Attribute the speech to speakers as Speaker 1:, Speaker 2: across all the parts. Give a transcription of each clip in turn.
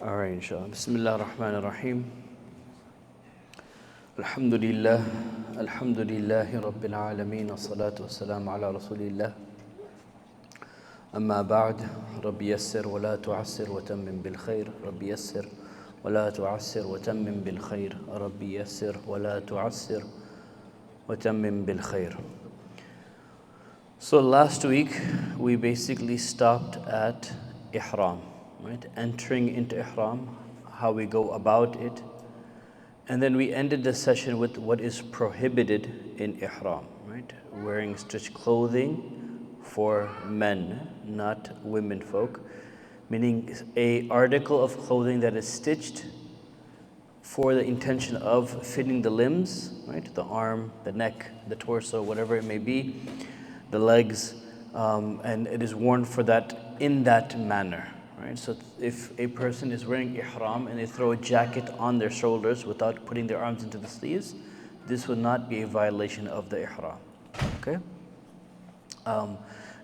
Speaker 1: All right, inshallah. Bismillah ar-Rahman ar-Rahim. Alhamdulillah. Alhamdulillahi Rabbil Alameen. As-salatu was-salamu ala Rasulillah. Amma ba'd. Rabbi yassir wa la tu'assir wa tammim bil khair. Rabbi yassir wa la tu'assir wa tammim bil khair. Rabbi yassir wa la tu'assir wa tammim bil khair. So last week we basically stopped at ihram, right? Entering into ihram, how we go about it. And then we ended the session with what is prohibited in ihram, right? Wearing stitched clothing for men, not women folk, meaning a article of clothing that is stitched for the intention of fitting the limbs, right? The arm, the neck, the torso, whatever it may be, the legs, and it is worn for that in that manner, right? So if a person is wearing ihram and they throw a jacket on their shoulders without putting their arms into the sleeves, this would not be a violation of the ihram, okay?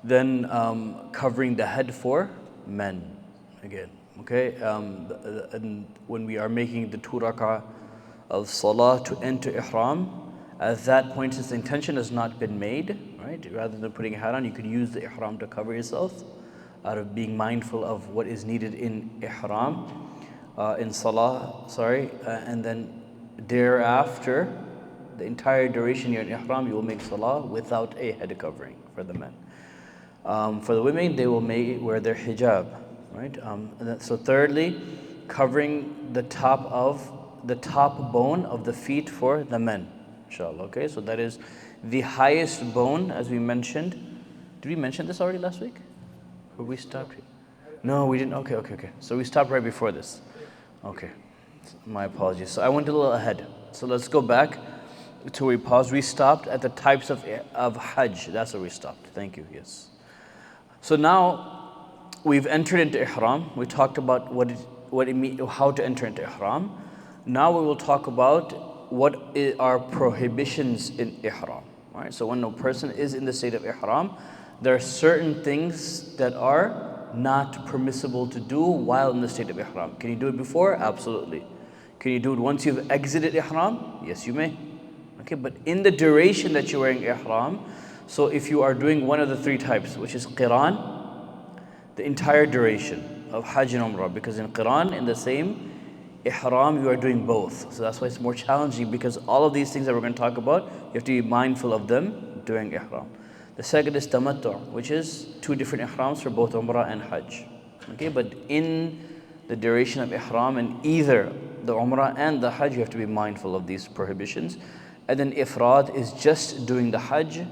Speaker 1: Then covering the head for men, again, okay? And when we are making the 2 rak'ah of salah to enter ihram, at that point, since the intention has not been made, right? Rather than putting a hat on, you could use the ihram to cover yourself out of being mindful of what is needed in ihram, in salah, and then thereafter, the entire duration you're in ihram, you will make salah without a head covering for the men. For the women, they will wear their hijab, right? So thirdly, covering the top bone of the feet for the men, inshallah, okay? So that is the highest bone, as we mentioned. Did we mention this already last week? Or we stopped here? No, we didn't. Okay. So we stopped right before this. Okay, my apologies. So I went a little ahead. So let's go back to where we paused. We stopped at the types of Hajj. That's where we stopped. Thank you, yes. So now we've entered into ihram. We talked about what it means, how to enter into ihram. Now we will talk about what are prohibitions in ihram. Right? So when a person is in the state of ihram, there are certain things that are not permissible to do while in the state of ihram. Can you do it before? Absolutely. Can you do it once you've exited ihram? Yes, you may. Okay, but in the duration that you're wearing ihram, so if you are doing one of the 3 types, which is qiran, the entire duration of Hajj and Umrah, because in qiran, in the same ihram, you are doing both. So that's why it's more challenging, because all of these things that we're going to talk about, you have to be mindful of them during ihram. The second is tamattu', which is 2 different ihrams for both Umrah and Hajj. Okay, but in the duration of ihram, in either the Umrah and the Hajj, you have to be mindful of these prohibitions. And then ifrad is just doing the Hajj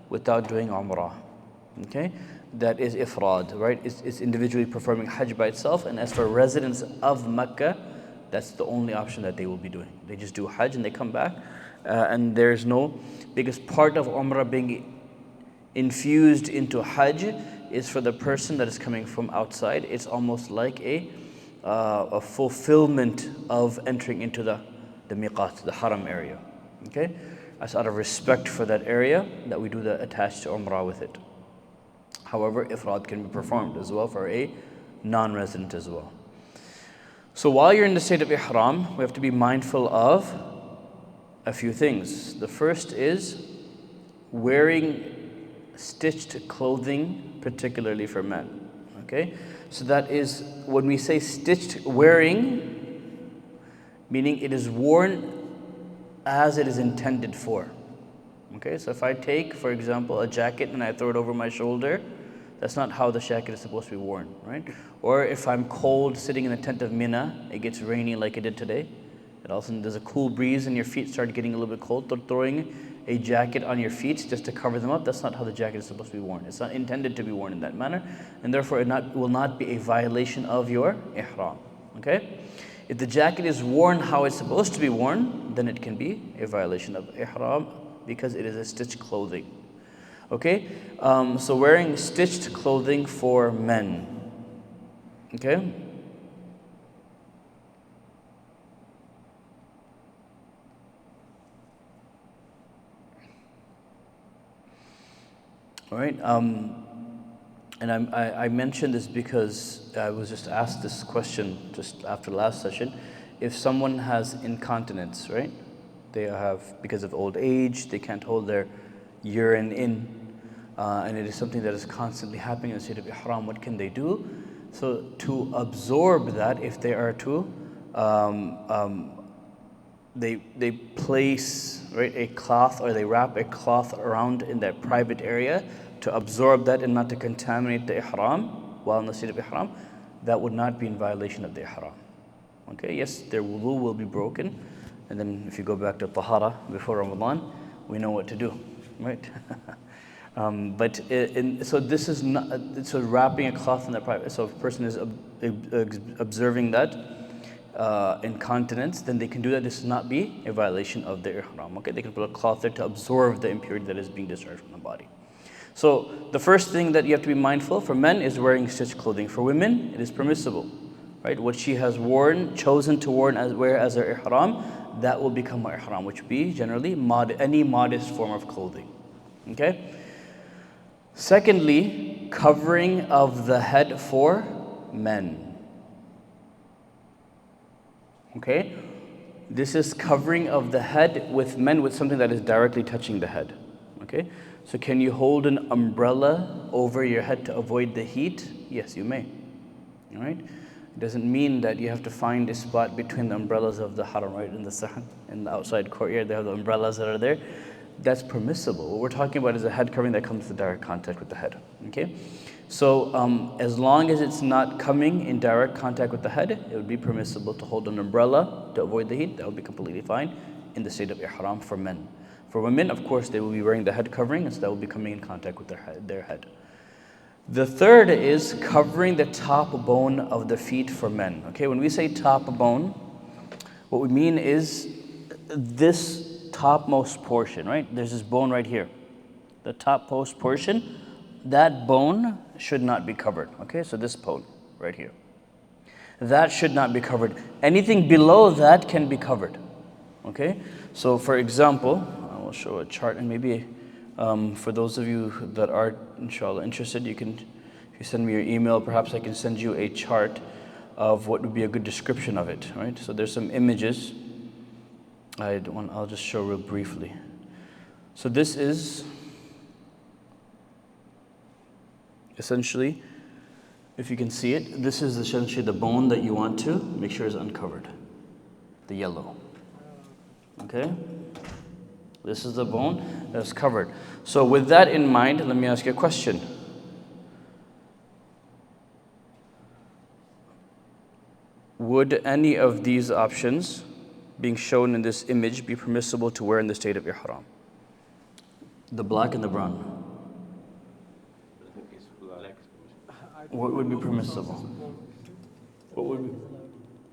Speaker 1: without doing Umrah. Okay, that is ifrad, right? It's individually performing Hajj by itself. And as for residents of Mecca, that's the only option that they will be doing. They just do Hajj and they come back, and there's no, because part of Umrah being infused into Hajj is for the person that is coming from outside. It's almost like a fulfillment of entering into the miqat, the haram area. Okay, that's out of respect for that area that we do the attached to Umrah with it. However, ifrad can be performed as well for a non-resident as well. So while you're in the state of ihram, we have to be mindful of a few things. The first is wearing stitched clothing, particularly for men. Okay, so that is, when we say stitched wearing, meaning it is worn as it is intended for. Okay, so if I take, for example, a jacket and I throw it over my shoulder, that's not how the jacket is supposed to be worn, right? Or if I'm cold sitting in the tent of Mina, it gets rainy like it did today, and all of a sudden there's a cool breeze and your feet start getting a little bit cold, throwing a jacket on your feet just to cover them up, that's not how the jacket is supposed to be worn. It's not intended to be worn in that manner, and therefore it will not be a violation of your ihram. Okay? If the jacket is worn how it's supposed to be worn, then it can be a violation of ihram because it is a stitched clothing. Okay? So wearing stitched clothing for men. Okay? All right? And I mentioned this because I was just asked this question just after the last session. If someone has incontinence, right? They have, because of old age, they can't hold their urine in, and it is something that is constantly happening in the state of ihram. What can they do? So to absorb that, if they are to, they place, right, a cloth, or they wrap a cloth around in that private area to absorb that and not to contaminate the ihram while in the state of ihram. That would not be in violation of the ihram. Okay, yes, their wudu will be broken, and then if you go back to tahara before Ramadan, we know what to do, right? So this is not, so wrapping a cloth in the private, so if a person is observing that incontinence, then they can do that. This will not be a violation of their ihram. Okay, they can put a cloth there to absorb the impurity that is being discharged from the body. So the first thing that you have to be mindful for men is wearing stitched clothing. For women, it is permissible, right? What she has chosen to wear as her ihram, that will become her ihram, which would be generally any modest form of clothing. Okay. Secondly, covering of the head for men. Okay, this is covering of the head with men with something that is directly touching the head. Okay, so can you hold an umbrella over your head to avoid the heat? Yes, you may. All right, it doesn't mean that you have to find a spot between the umbrellas of the haram, right, in the outside courtyard. They have the umbrellas that are there. That's permissible. What we're talking about is a head covering that comes to direct contact with the head. Okay, so as long as it's not coming in direct contact with the head, it would be permissible to hold an umbrella to avoid the heat. That would be completely fine in the state of ihram for men. For women, of course, they will be wearing the head covering, and so that will be coming in contact with their head. The third is covering the top bone of the feet for men. Okay, when we say top bone, what we mean is this topmost portion, right? There's this bone right here. The topmost portion, that bone should not be covered. Okay, so this bone right here. That should not be covered. Anything below that can be covered. Okay, so for example, I will show a chart, and maybe for those of you that are, inshallah, interested, if you send me your email, perhaps I can send you a chart of what would be a good description of it, right? So there's some images. I'll just show real briefly. So this is essentially, if you can see it, this is essentially the bone that you want to make sure is uncovered, the yellow. Okay? This is the bone that's covered. So with that in mind, let me ask you a question. Would any of these options being shown in this image be permissible to wear in the state of ihram? The black and the brown. What would be permissible? What would be?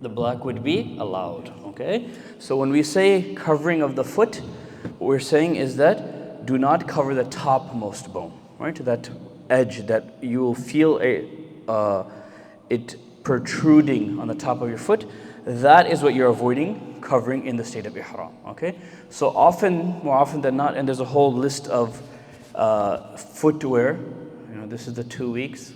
Speaker 1: The black would be allowed, okay? So when we say covering of the foot, what we're saying is that do not cover the topmost bone, right? That edge that you will feel it protruding on the top of your foot. That is what you're avoiding covering in the state of ihram, okay? So more often than not, and there's a whole list of footwear. This is the 2 weeks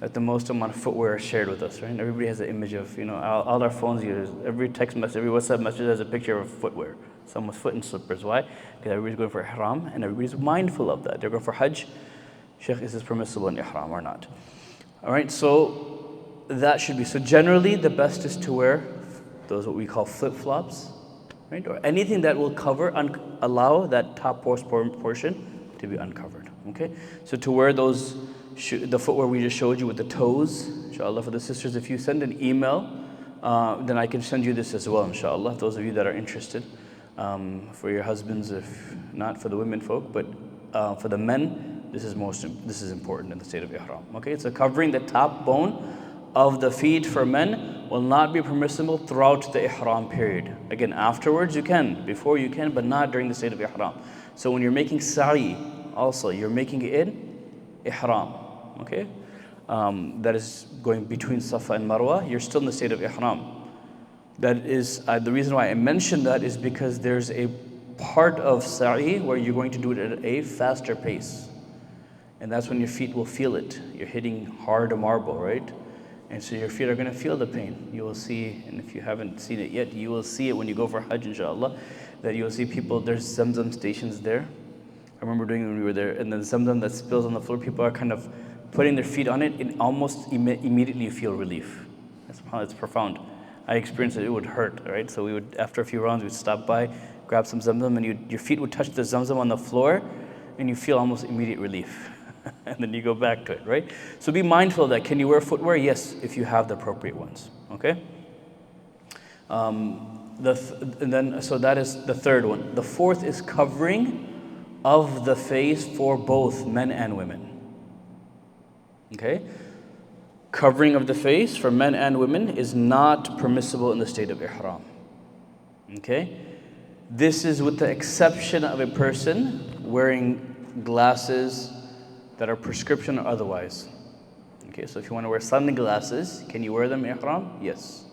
Speaker 1: that the most amount of footwear is shared with us, right? Everybody has an image of, all our phones use, every text message, every WhatsApp message has a picture of footwear. Someone's foot in slippers. Why? Because everybody's going for ihram, and everybody's mindful of that. They're going for Hajj. Sheikh, is this permissible in ihram or not? All right, so that should be. So generally, the best is to wear those what we call flip-flops, right? Or anything that will allow that top portion to be uncovered, okay? So to wear those, the footwear we just showed you with the toes, inshallah, for the sisters, if you send an email, then I can send you this as well, inshallah, those of you that are interested. For your husbands, if not for the women folk, but for the men, this is important in the state of ihram. Okay, so covering the top bone of the feet for men will not be permissible throughout the ihram period. Again, afterwards you can, before you can, but not during the state of ihram. So when you're making sa'i, also you're making it in ihram. Okay, that is going between Safa and Marwa. You're still in the state of ihram. That is, the reason why I mentioned that is because there's a part of sa'i where you're going to do it at a faster pace. And that's when your feet will feel it. You're hitting hard marble, right? And so your feet are going to feel the pain. You will see, and if you haven't seen it yet, you will see it when you go for Hajj, inshallah, that you will see people, there's Zamzam stations there. I remember doing it when we were there, and then Zamzam that spills on the floor, people are kind of putting their feet on it, and almost immediately you feel relief. It's profound. I experienced it would hurt, right? So we would, after a few rounds, we'd stop by, grab some Zamzam, and your feet would touch the Zamzam on the floor, and you feel almost immediate relief. And then you go back to it, right? So be mindful of that. Can you wear footwear? Yes, if you have the appropriate ones, okay? So that is the third one. The fourth is covering of the face for both men and women, okay? Covering of the face for men and women is not permissible in the state of ihram, okay? This is with the exception of a person wearing glasses that are prescription or otherwise. Okay, so if you want to wear sunglasses, can you wear them in ihram? Yes.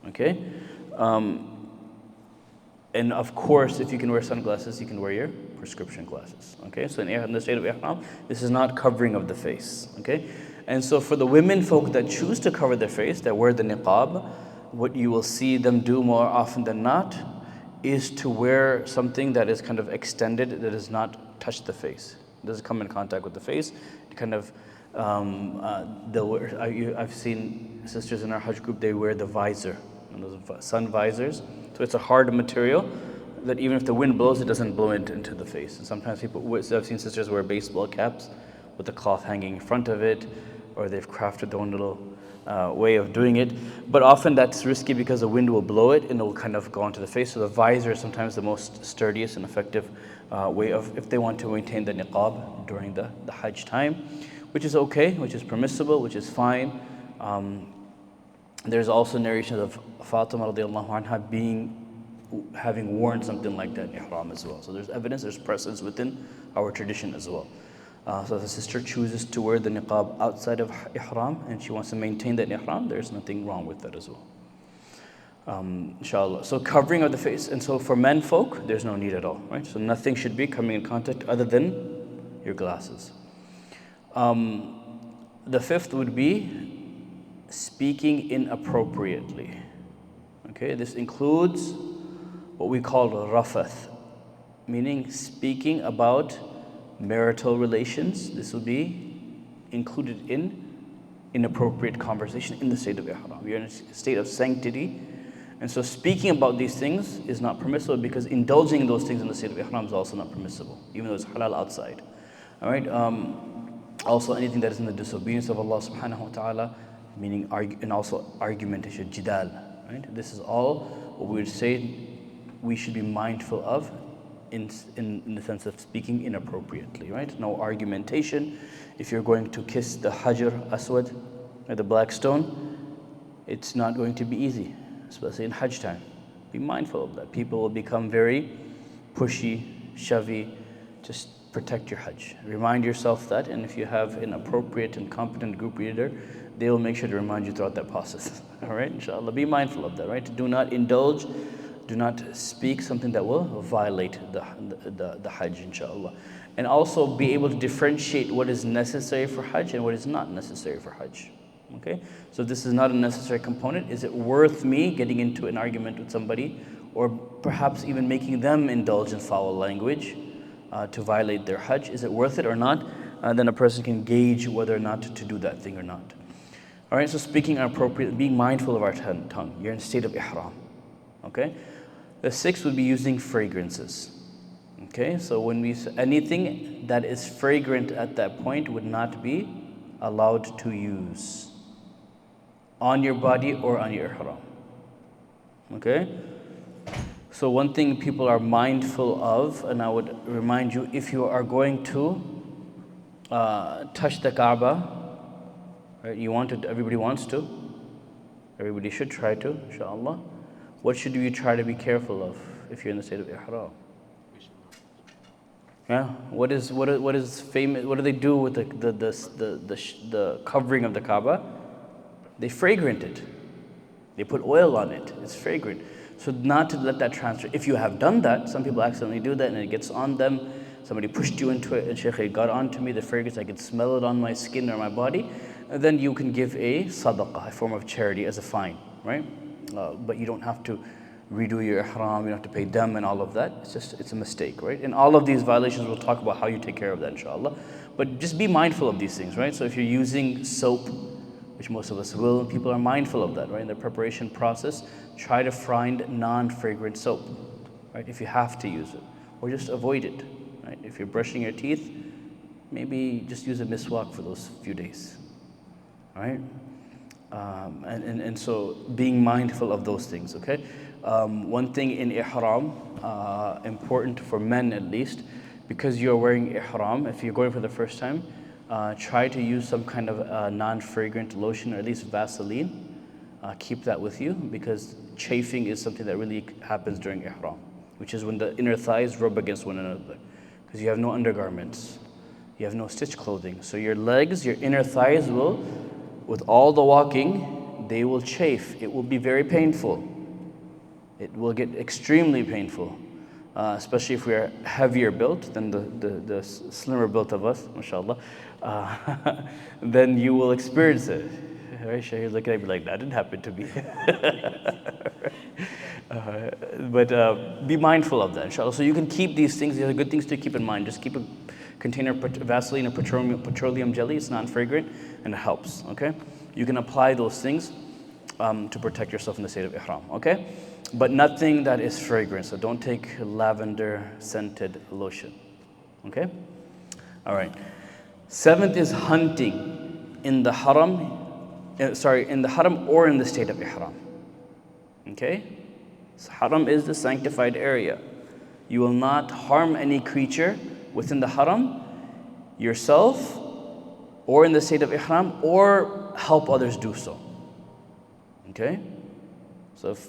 Speaker 1: Okay? And of course, if you can wear sunglasses, you can wear your prescription glasses. Okay, so in the state of ihram, this is not covering of the face. Okay? And so for the women folk that choose to cover their face, that wear the niqab, what you will see them do more often than not is to wear something that is kind of extended, that does not touch the face. Doesn't come in contact with the face. It kind of, I've seen sisters in our Hajj group, they wear the visor, those sun visors. So it's a hard material that even if the wind blows, it doesn't blow into the face. And sometimes I've seen sisters wear baseball caps with the cloth hanging in front of it, or they've crafted their own little way of doing it. But often that's risky because the wind will blow it and it will kind of go onto the face. So the visor is sometimes the most sturdiest and effective way of, if they want to maintain the niqab during the Hajj time, which is okay, which is permissible, which is fine. There's also narrations of Fatima radiallahu anha having worn something like that in ihram as well. So there's evidence, there's precedence within our tradition as well. So if the sister chooses to wear the niqab outside of ihram and she wants to maintain that in ihram, there's nothing wrong with that as well. Inshallah. So covering of the face, and so for men folk, there's no need at all, right? So nothing should be coming in contact other than your glasses. The fifth would be speaking inappropriately. Okay, this includes what we call rafath, meaning speaking about marital relations. This will be included in inappropriate conversation in the state of ihram. You're in a state of sanctity. And so speaking about these things is not permissible because indulging in those things in the state of ihram is also not permissible, even though it's halal outside. All right. Also, anything that is in the disobedience of Allah subhanahu wa ta'ala, meaning and also argumentation, jidal. Right. This is all what we would say we should be mindful of in the sense of speaking inappropriately. Right. No argumentation. If you're going to kiss the Hajar Aswad, or the black stone, it's not going to be easy, especially in Hajj time. Be mindful of that. People will become very pushy, shovey. Just protect your Hajj. Remind yourself that, and if you have an appropriate and competent group leader, they will make sure to remind you throughout that process. All right, inshallah. Be mindful of that, right? Do not indulge, do not speak something that will violate the Hajj, inshallah. And also be able to differentiate what is necessary for Hajj and what is not necessary for Hajj. Okay, so this is not a necessary component. Is it worth me getting into an argument with somebody, or perhaps even making them indulge in foul language to violate their Hajj? Is it worth it or not? Then a person can gauge whether or not to do that thing or not. All right, so speaking appropriately, being mindful of our tongue. You're in a state of ihram. Okay, the sixth would be using fragrances. Okay, so when we anything that is fragrant at that point would not be allowed to use on your body or on your ihram. Okay? So one thing people are mindful of, and I would remind you, if you are going to touch the Kaaba, right, everybody wants to, everybody should try to, inshallah. What should you try to be careful of if you're in the state of ihram? Yeah, what is famous? What do they do with the covering of the Kaaba? They fragrant it. They put oil on it. It's fragrant. So not to let that transfer. If you have done that, some people accidentally do that and it gets on them. somebody pushed you into it, and Shaykh, it got onto me, the fragrance, I could smell it on my skin or my body, and then you can give a sadaqah, a form of charity, as a fine, right? But you don't have to redo your ihram, you don't have to pay them and all of that. It's a mistake, right? In all of these violations, we'll talk about how you take care of that, inshallah. But just be mindful of these things, right? So if you're using soap, which most of us will, people are mindful of that, right? In the preparation process, try to find non-fragrant soap, right? If you have to use it, or just avoid it, right? If you're brushing your teeth, maybe just use a miswak for those few days, right? And so being mindful of those things, okay? One thing in ihram, important for men at least, because you're wearing ihram, if you're going for the first time, try to use some kind of non-fragrant lotion, or at least Vaseline. Keep that with you, because chafing is something that really happens during ihram, which is when the inner thighs rub against one another, because you have no undergarments, you have no stitch clothing. So your legs, your inner thighs will, with all the walking, they will chafe. It will be very painful. It will get extremely painful, especially if we are heavier built than the slimmer built of us, mashallah. Then you will experience it. Right? Shahid's looking at me like, that didn't happen to me. But be mindful of that, inshallah. So you can keep these things. These are good things to keep in mind. Just keep a container of Vaseline or petroleum jelly. It's non-fragrant and it helps, okay? You can apply those things to protect yourself in the state of ihram, okay? But nothing that is fragrant. So don't take lavender scented lotion, okay? All right. 7th is hunting in the haram, in the haram or in the state of ihram, okay? So haram is the sanctified area. You will not harm any creature within the haram, yourself, or in the state of ihram, or help others do so. Okay? So if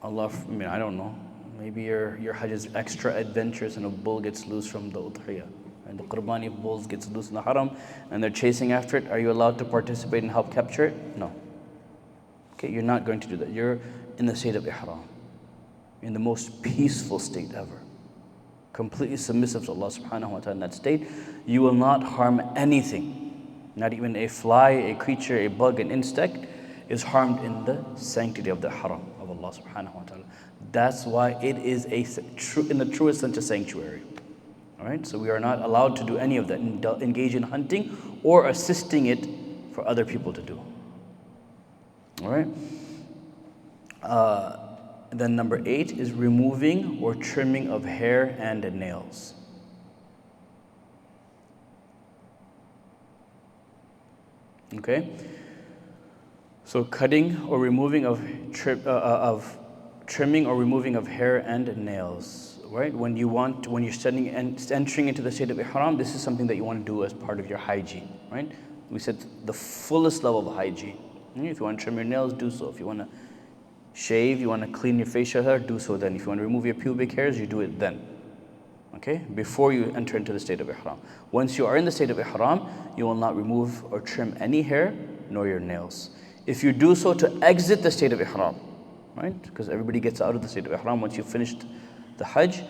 Speaker 1: Allah, I don't know, maybe your Hajj is extra adventurous and a bull gets loose from the udhiyah, and the qurbani of bulls gets loose in the haram and they're chasing after it, are you allowed to participate and help capture it? No. Okay, you're not going to do that. You're in the state of ihram, in the most peaceful state ever, completely submissive to Allah subhanahu wa ta'ala in that state. You will not harm anything, not even a fly, a creature, a bug, an insect is harmed in the sanctity of the haram of Allah subhanahu wa ta'ala. That's why it is in the truest sense a sanctuary. All right, so we are not allowed to do any of that, engage in hunting or assisting it for other people to do. All right. Then number 8 is removing or trimming of hair and nails. Okay. So cutting or removing of trimming or removing of hair and nails, right? When you're entering into the state of ihram, this is something that you want to do as part of your hygiene, right? We said the fullest level of hygiene. If you want to trim your nails, do so. If you want to shave, you want to clean your facial hair, do so then. If you want to remove your pubic hairs, you do it then. Okay? Before you enter into the state of ihram. Once you are in the state of ihram, you will not remove or trim any hair nor your nails. If you do so to exit the state of ihram, right? Because everybody gets out of the state of ihram once you've finished the Hajj,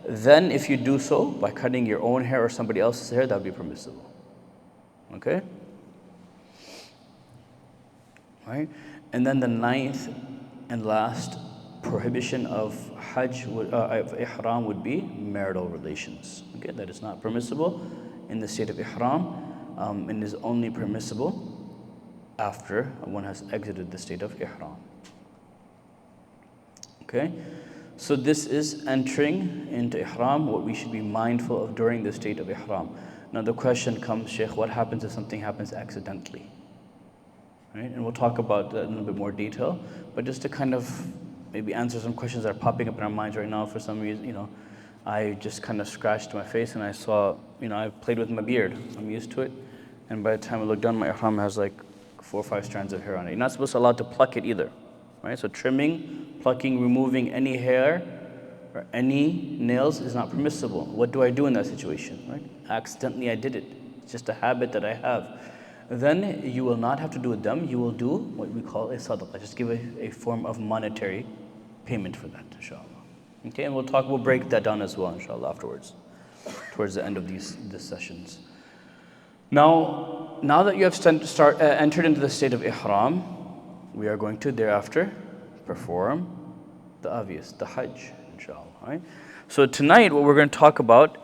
Speaker 1: then if you do so by cutting your own hair or somebody else's hair, that would be permissible. Okay? Right? And then the 9th and last prohibition of Hajj, of ihram, would be marital relations. Okay, that is not permissible in the state of ihram, and is only permissible after one has exited the state of ihram. Okay, so this is entering into ihram, what we should be mindful of during the state of ihram. Now the question comes, Shaykh, what happens if something happens accidentally? Right? And we'll talk about that in a little bit more detail, but just to kind of maybe answer some questions that are popping up in our minds right now for some reason, I just kind of scratched my face and I saw, I played with my beard. I'm used to it. And by the time I look down, my ihram has like 4 or 5 strands of hair on it. You're not supposed to allow to pluck it either, right? So trimming, plucking, removing any hair or any nails is not permissible. What do I do in that situation, right? Accidentally I did it. It's just a habit that I have. Then you will not have to do a dam, you will do what we call a sadaqah. Just give a form of monetary payment for that, inshallah. Okay, and we'll break that down as well, inshallah, afterwards. towards the end of these sessions. Now that you have entered into the state of ihram, we are going to thereafter perform the obvious, the Hajj, inshallah. Right? So tonight, what we're going to talk about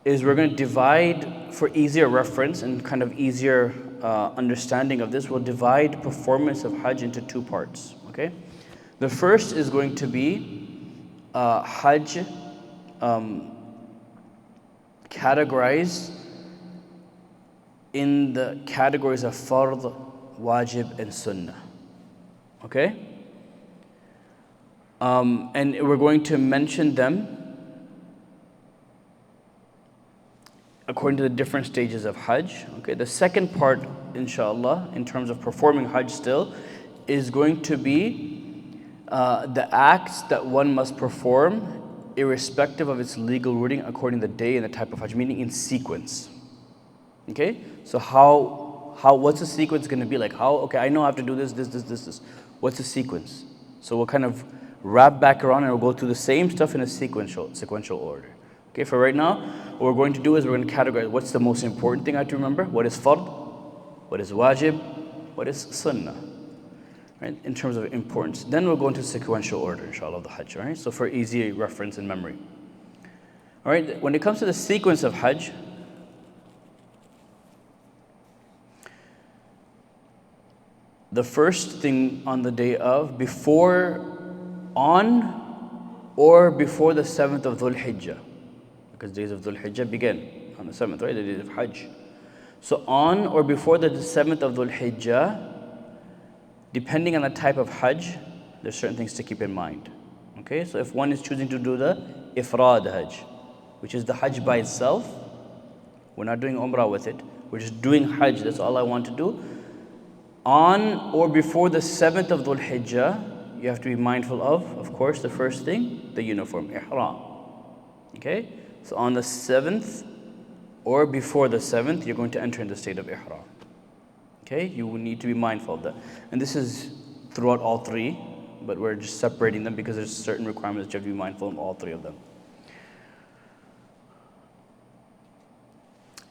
Speaker 1: is we're going to divide, for easier reference and kind of easier understanding of this, we'll divide performance of Hajj into two parts. Okay, the first is going to be Hajj categorized in the categories of fard, wajib, and sunnah. Okay? And we're going to mention them according to the different stages of Hajj. Okay? The second part, inshallah, in terms of performing Hajj still, is going to be the acts that one must perform irrespective of its legal rooting according to the day and the type of Hajj, meaning in sequence. Okay? So what's the sequence going to be like? Okay, I know I have to do this. What's the sequence? So we'll kind of wrap back around and we'll go through the same stuff in a sequential order. Okay, for right now, what we're going to do is we're going to categorize what's the most important thing I have to remember, what is fard, what is wajib, what is sunnah, right, in terms of importance. Then we'll go into sequential order, inshallah, of the Hajj, right? So for easy reference and memory. All right, when it comes to the sequence of Hajj, the first thing on the day of, on or before the 7th of Dhul Hijjah, because days of Dhul Hijjah begin on the 7th, right, the days of Hajj. So on or before the 7th of Dhul Hijjah, depending on the type of Hajj, there's certain things to keep in mind. Okay, so if one is choosing to do the Ifrad Hajj, which is the Hajj by itself, we're not doing Umrah with it, we're just doing Hajj, that's all I want to do. On or before the 7th of Dhul Hijjah, you have to be mindful of course, the first thing, the uniform, ihram. Okay? So on the 7th or before the 7th, you're going to enter in the state of ihram. Okay? You will need to be mindful of that. And this is throughout all three, but we're just separating them because there's certain requirements that you have to be mindful of all three of them.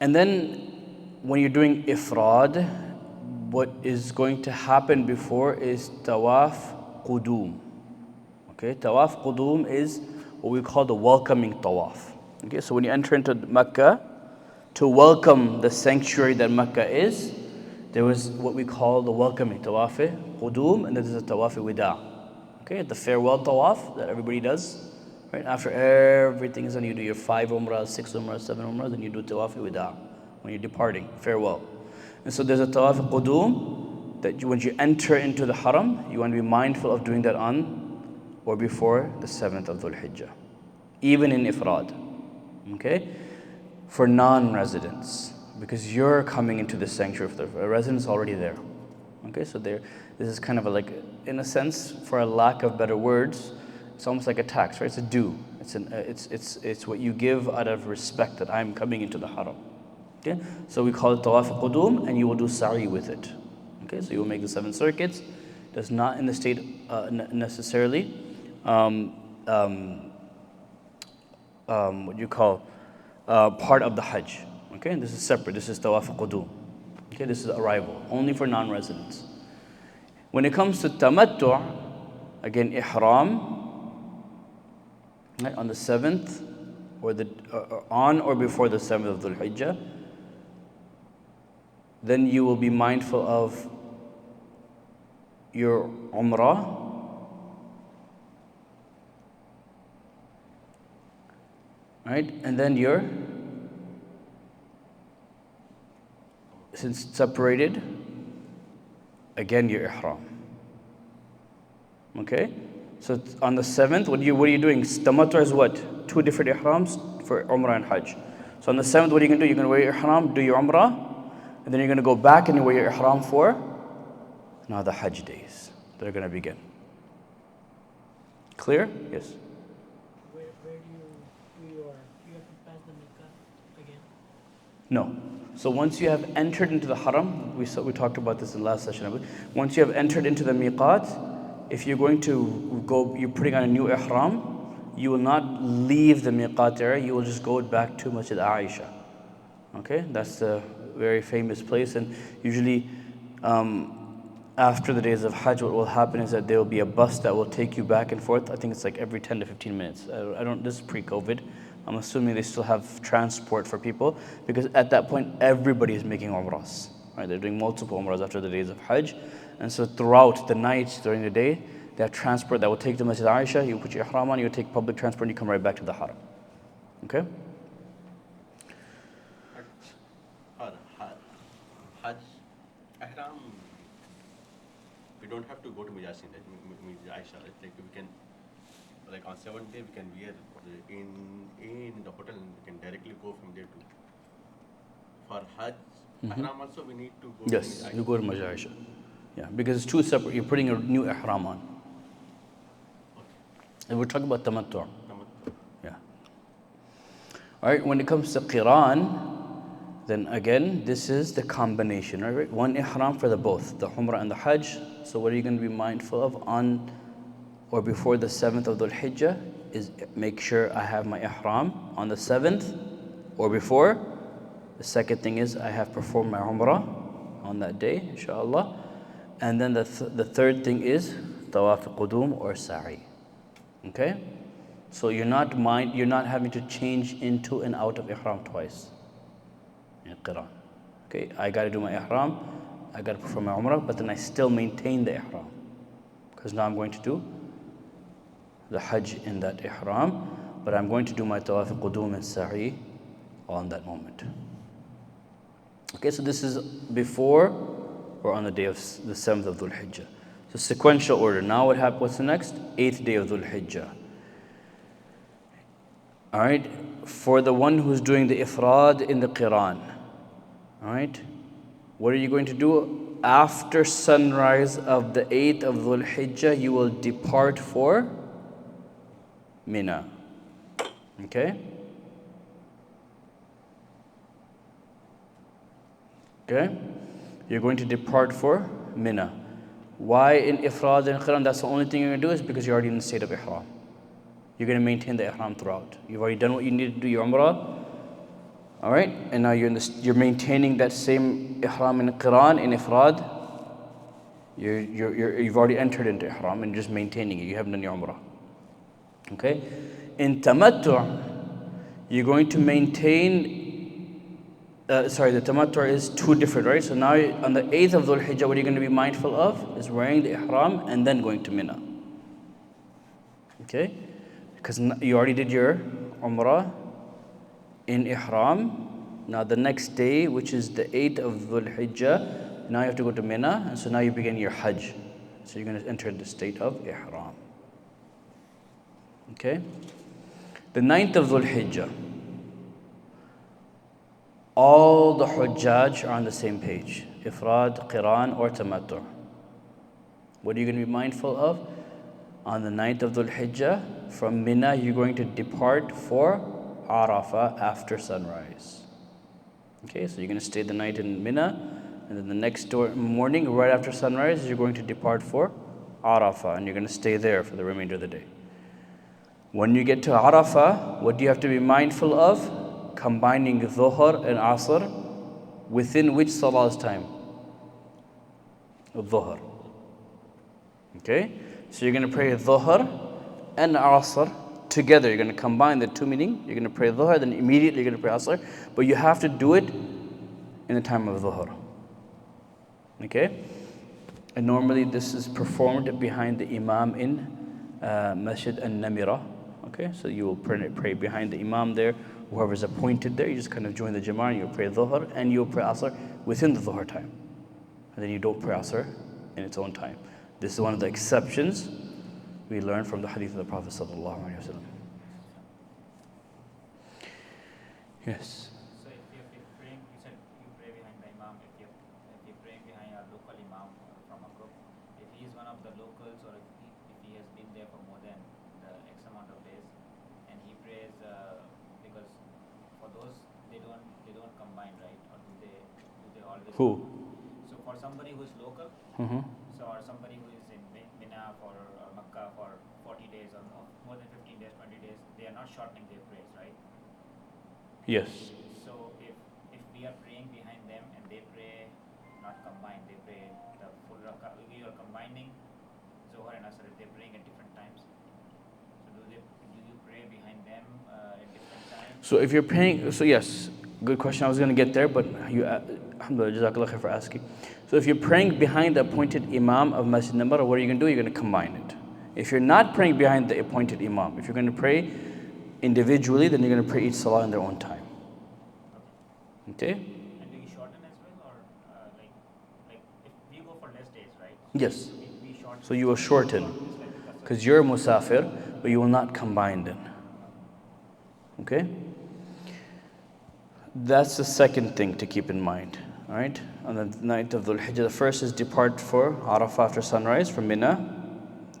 Speaker 1: And then when you're doing ifrad, what is going to happen before is tawaf qudum. Okay, tawaf qudum is what we call the welcoming tawaf. Okay, so when you enter into Mecca, to welcome the sanctuary that Mecca is, there was what we call the welcoming tawaf qudum, and there's a tawaf wida. Okay, the farewell tawaf that everybody does. Right, after everything is done, you do your 5 umrahs, 6 umrahs, 7 umrahs, then you do tawaf wida when you're departing, farewell. And so there's a tawaf qudum that when you enter into the haram, you want to be mindful of doing that on or before the 7th of Dhul Hijjah, even in ifrad. Okay, for non-residents, because you're coming into the sanctuary, if the residents already there. Okay, so this is kind of like, in a sense, for a lack of better words, it's almost like a tax, right? It's a due. It's what you give out of respect that I'm coming into the haram. Okay, so we call it tawaf qudum, and you will do sa'i with it. Okay, so you will make the 7 circuits. That's not in the state necessarily. What you call part of the Hajj. Okay, and this is separate. This is tawaf qudum. Okay, this is arrival only for non-residents. When it comes to tamattu', again ihram, right, on the 7th or on or before the 7th of Dhul Hijjah, then you will be mindful of your umrah, right? And then since separated, again your ihram. Okay? So on the 7th, what are you doing? Tamattu is what? 2 different ihrams for umrah and hajj. So on the 7th, what are you going to do? You're going to wear your ihram, do your umrah, and then you're going to go back and you wear your ihram for now the hajj days that are going to begin. Clear? Yes.
Speaker 2: Where do you have to pass the miqat again?
Speaker 1: No. So once you have entered into the haram, we talked about this in the last session. Once you have entered into the miqat, if you're going to go, you're putting on a new ihram, you will not leave the miqat area, you will just go back to Masjid Aisha. Okay, that's a very famous place, and usually after the days of Hajj, what will happen is that there will be a bus that will take you back and forth. I think it's like every 10 to 15 minutes. I don't. This is pre-COVID. I'm assuming they still have transport for people, because at that point everybody is making umrahs. Right? They're doing multiple umrahs after the days of Hajj, and so throughout the night, during the day, they have transport that will take them to Masjid Aisha. You put your ihram on, you take public transport, and you come right back to the haram. Okay.
Speaker 3: Hajj, ihram, we don't have to go to Mujahid, Aisha. Like we can, like on 7th day, we can wear in the hotel, and we can directly go from there to. For Hajj, ihram also we need to go.
Speaker 1: Yes,
Speaker 3: to
Speaker 1: you go to Masjid Aisha. Yeah, because it's two separate. You're putting a new ihram on. And we're talking about tamattu'. Yeah. All right. When it comes to qiran, then again, this is the combination, right? One ihram for the both, the Umrah and the Hajj. So what are you going to be mindful of on or before the 7th of Dhul Hijjah is make sure I have my ihram on the 7th or before. The second thing is I have performed my Umrah on that day, inshallah. And then the third thing is Tawaf Qudum or Sa'i. Okay? So you're not having to change into and out of ihram twice. In Qiran. Okay, I got to do my ihram, I got to perform my umrah, but then I still maintain the ihram. Because now I'm going to do the Hajj in that ihram, but I'm going to do my Tawaf Qudum and Sa'i on that moment. Okay, so this is before or on the day of the 7th of Dhul Hijjah. So sequential order. Now what's the next? 8th day of Dhul Hijjah. All right, for the one who's doing the ifrad in the Qiran, all right, what are you going to do? After sunrise of the 8th of Dhul Hijjah, you will depart for Mina. Okay? Okay? You're going to depart for Mina. Why in ifrad and Qiran? That's the only thing you're going to do is because you're already in the state of ihram. You're going to maintain the ihram throughout. You've already done what you need to do, your umrah. All right? And now you're maintaining that same ihram in Qiran, in ifrad. You've already entered into ihram and just maintaining it. You haven't done your umrah. Okay? In tamattu', you're going to maintain. The tamattu' is two different, right? So now on the 8th of Dhul Hijjah, what you're going to be mindful of is wearing the ihram and then going to Mina. Okay? Because you already did your umrah in ihram. Now the next day, which is the 8th of Dhul Hijjah, now you have to go to Mina, and so now you begin your Hajj. So you're going to enter the state of ihram. Okay? The 9th of Dhul Hijjah. All the Hujjaj are on the same page. Ifrad, Qiran, or Tamattu'. What are you going to be mindful of? On the 9th of Dhul Hijjah, from Mina, you're going to depart for Arafah after sunrise. Okay, so you're going to stay the night in Mina, and then the next morning, right after sunrise, you're going to depart for Arafah, and you're going to stay there for the remainder of the day. When you get to Arafah, what do you have to be mindful of? Combining Dhuhr and Asr within which Salah's time? Dhuhr. Okay? So you're going to pray Dhuhr and Asr together. You're going to combine the two meaning. You're going to pray Dhuhr, then immediately you're going to pray Asr. But you have to do it in the time of Dhuhr. Okay? And normally this is performed behind the Imam in Masjid al-Namira. Okay? So you will pray behind the Imam there. Whoever's appointed there, you just kind of join the Jama'ah, you'll pray Dhuhr and you'll pray Asr within the Dhuhr time. And then you don't pray Asr in its own time. This is one of the exceptions we learn from the hadith of the Prophet sallallahu alaihi wasallam. Yes.
Speaker 4: So if you're praying, you said you pray behind the Imam. If you're praying behind a local Imam from a group, if he is one of the locals or if he has been there for more than the X amount of days, and he prays because for those they don't combine, right? Or do they always?
Speaker 1: Who?
Speaker 4: So for somebody who is local,
Speaker 1: Mm-hmm.
Speaker 4: so or somebody who is in Mina for Makkah for 40 days or more than 15 days, 20 days, they are not shortening their prayers, right?
Speaker 1: Yes.
Speaker 4: So if we are praying behind them and they pray not combined, they pray the full rak'ah, we are combining Zohar and Asr, if they're praying at different times. So do you pray behind them at different times?
Speaker 1: So if you're praying, so yes, good question. I was going to get there, but you, alhamdulillah, jazakallah khair for asking. So if you're praying behind the appointed imam of Masjid Nabar, what are you going to do? You're going to combine it. If you're not praying behind the appointed imam, if you're going to pray individually, then you're going to pray each salah in their own time. Okay?
Speaker 4: And do you shorten as well, or like if we go for less days, right?
Speaker 1: Yes.
Speaker 4: We shorten.
Speaker 1: So you will shorten, because you're musafir, but you will not combine them. Okay? That's the second thing to keep in mind. All right? On the night of Dhul Hijjah, the first is depart for Arafah after sunrise from Mina.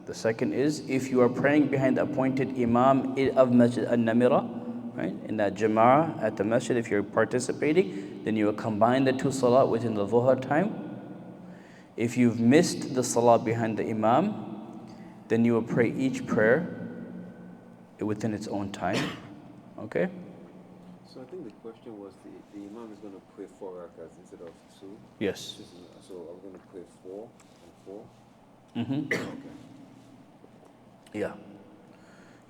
Speaker 1: The second is if you are praying behind the appointed imam of Masjid al-Namira, right? In that jama'ah at the masjid, if you're participating, then you will combine the two salah within the dhuhr time. If you've missed the salah behind the imam, then you will pray each prayer within its own time. Okay?
Speaker 5: So I think the question was the imam is going to pray 4 rakats instead of 2.
Speaker 1: Yes.
Speaker 5: So I'm going to pray 4 and 4.
Speaker 1: Mm-hmm.
Speaker 5: Okay.
Speaker 1: Yeah.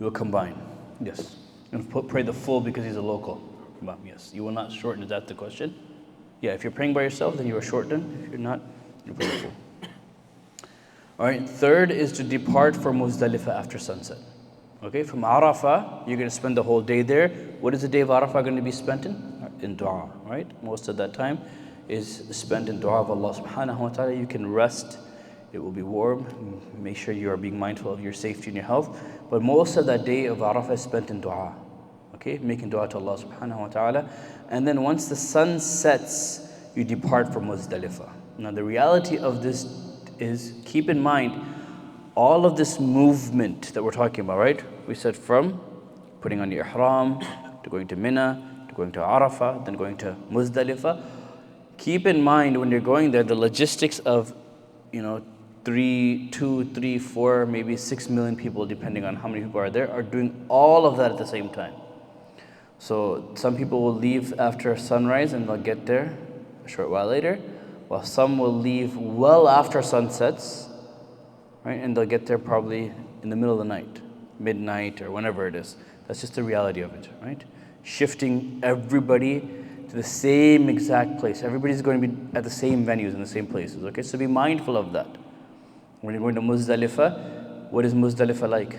Speaker 1: You will combine. Yes. And pray the full because he's a local imam. Yes. You will not shorten. Is that the question? Yeah. If you're praying by yourself, then you will shorten. If you're not, you pray the full. All right. Third is to depart for Muzdalifah after sunset. Okay. From Arafah, you're going to spend the whole day there. What is the day of Arafah going to be spent in? In dua. Right. Most of that time is spent in dua of Allah subhanahu wa ta'ala. You can rest. It will be warm. Make sure you are being mindful of your safety and your health. But most of that day of Arafah is spent in dua. Okay, making dua to Allah subhanahu wa ta'ala. And then once the sun sets, you depart from Muzdalifah. Now the reality of this is, keep in mind, all of this movement that we're talking about, right? We said from putting on your ihram, to going to Mina, to going to Arafah, then going to Muzdalifah. Keep in mind when you're going there, the logistics of, 2, 3, 4, maybe 6 million people, depending on how many people are there, are doing all of that at the same time. So some people will leave after sunrise and they'll get there a short while later, while some will leave well after sunsets, right? And they'll get there probably in the middle of the night, midnight or whenever it is. That's just the reality of it, right? Shifting everybody to the same exact place. Everybody's going to be at the same venues in the same places, okay? So be mindful of that. When you're going to Muzdalifah, what is Muzdalifah like?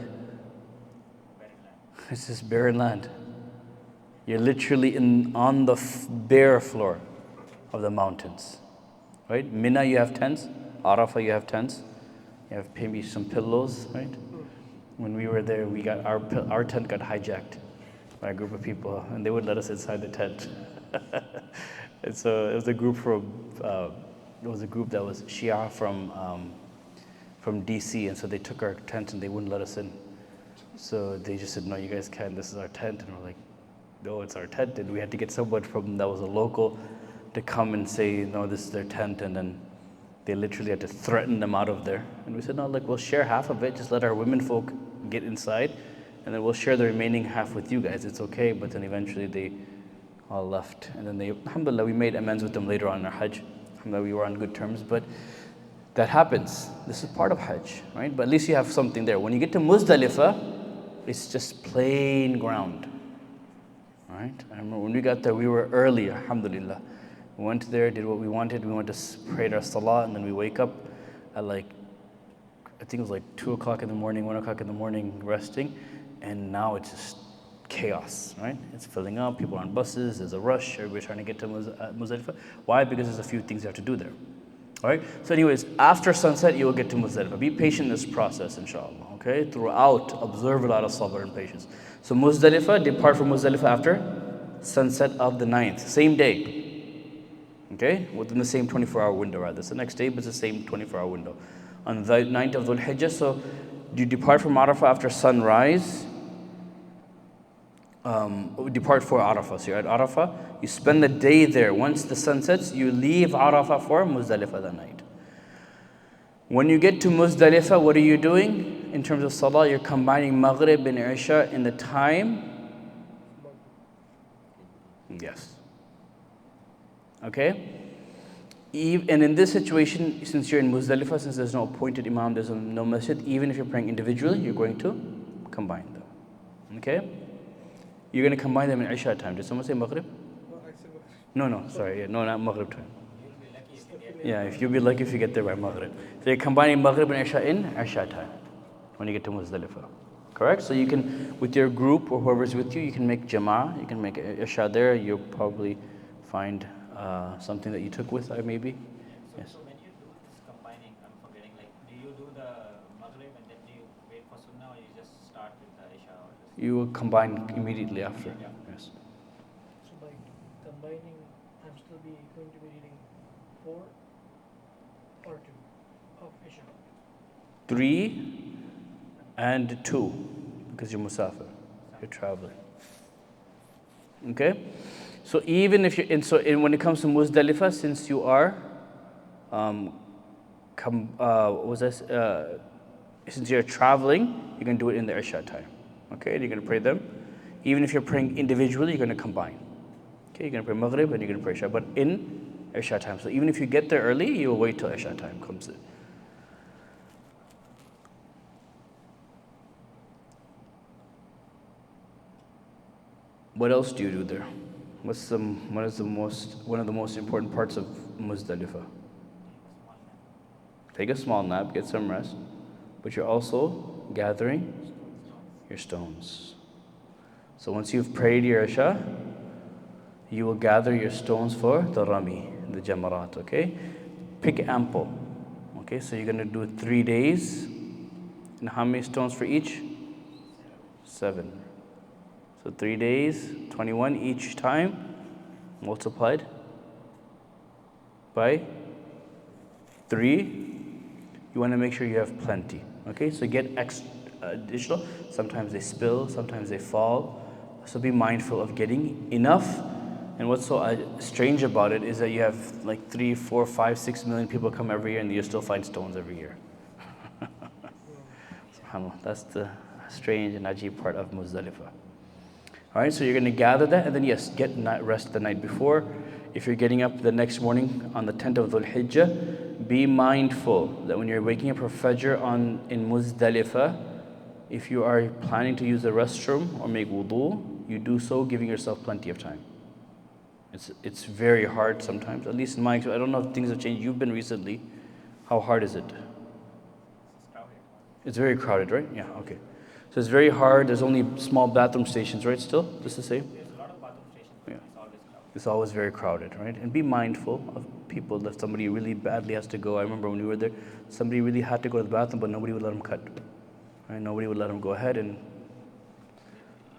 Speaker 1: It's just barren land. You're literally on the bare floor of the mountains, right? Mina, you have tents. Arafah, you have tents. You have maybe some pillows, right? When we were there, we got our tent got hijacked by a group of people, and they wouldn't let us inside the tent. And so it was a group that was Shia from DC, and so they took our tent and they wouldn't let us in. So they just said, "No, you guys can't. This is our tent." And we're like, "No, it's our tent." And we had to get someone that was a local to come and say, "No, this is their tent." And then they literally had to threaten them out of there. And we said, "No, we'll share half of it. Just let our women folk get inside, and then we'll share the remaining half with you guys. It's okay." But then eventually they all left. And then alhamdulillah, we made amends with them later on in our Hajj. Alhamdulillah, we were on good terms. But that happens. This is part of Hajj, right? But at least you have something there. When you get to Muzdalifah, it's just plain ground, right? I remember when we got there, we were early, alhamdulillah. We went there, did what we wanted. We went to pray our salah, and then we wake up at I think it was 2 o'clock in the morning, 1 o'clock in the morning, resting. And now it's just chaos, right? It's filling up, people are on buses, there's a rush, everybody's trying to get to Muzdalifah. Why? Because there's a few things you have to do there. All right? So anyways, after sunset, you will get to Muzdalifah. Be patient in this process, inshallah, okay? Throughout, observe a lot of sabr and patience. So Muzdalifah, depart from Muzdalifah after sunset of the 9th, same day, okay? Within the same 24-hour window, rather. It's the next day, but it's the same 24-hour window. On the 9th of Dhul Hijjah, so you depart from Arafah after sunrise. Depart for Arafah. So you're at Arafah, you spend the day there. Once the sun sets, you leave Arafah for Muzdalifah that night. When you get to Muzdalifah, what are you doing in terms of salah? You're combining Maghrib and Isha in the time. Yes. Okay? And in this situation, since you're in Muzdalifah, since there's no appointed Imam, there's no masjid, even if you're praying individually, you're going to combine them. Okay? You're going to combine them in Isha time. Did someone say Maghrib? No, sorry. No, not Maghrib time. Yeah, if you'll be lucky if you get there by Maghrib. So you're combining Maghrib and Isha in Isha time when you get to Muzdalifah. Correct? So you can, with your group or whoever's with you, you can make Jama'ah, you can make Isha there. You'll probably find something that you took with, maybe. Yes.
Speaker 4: So when you do this combining, I'm forgetting, like, do you do the Maghrib and then do you wait for Sunnah, or you just start with the Isha? Or just
Speaker 1: You will combine immediately after. Yes.
Speaker 2: So by combining, I'm still going to be reading 4 or 2 of Isha.
Speaker 1: 3 and 2, because you're musafir, you're traveling. Okay? So even if you're when it comes to Muzdalifah, since you are, since you're traveling, you can do it in the Isha time. Okay? And you're going to pray them. Even if you're praying individually, you're going to combine. Okay? You're going to pray Maghrib and you're going to pray Isha, but in Isha time. So even if you get there early, you'll wait till Isha time comes in. What else do you do there? One of the most important parts of Muzdalifah? Take a small nap, get some rest, but you're also gathering your stones. So once you've prayed your Isha, you will gather your stones for the Rami, the Jamarat, okay? Pick ample. Okay, so you're gonna do 3 days. And how many stones for each? 7. So 3 days, 21 each time, multiplied by 3. You want to make sure you have plenty. Okay, so get additional. Sometimes they spill, sometimes they fall. So be mindful of getting enough. And what's so strange about it is that you have like 3, 4, 5, 6 million people come every year and you still find stones every year. SubhanAllah, that's the strange and ajib part of Muzdalifah. All right, so you're going to gather that, and then yes, get rest the night before. If you're getting up the next morning on the 10th of Dhul Hijjah, be mindful that when you're waking up for Fajr in Muzdalifah, if you are planning to use the restroom or make wudu, you do so giving yourself plenty of time. It's very hard sometimes, at least in my experience. I don't know if things have changed. You've been recently. How hard is it?
Speaker 4: it's crowded.
Speaker 1: It's very crowded, right? Yeah, okay. So it's very hard. There's only small bathroom stations, right? Still, just the same?
Speaker 4: There's a lot of bathroom stations, but
Speaker 1: Yeah.
Speaker 4: it's always crowded.
Speaker 1: It's always very crowded, right? And be mindful of people. If somebody really badly has to go, I remember when we were there, somebody really had to go to the bathroom, but nobody would let them cut. Right? Nobody would let them go ahead and.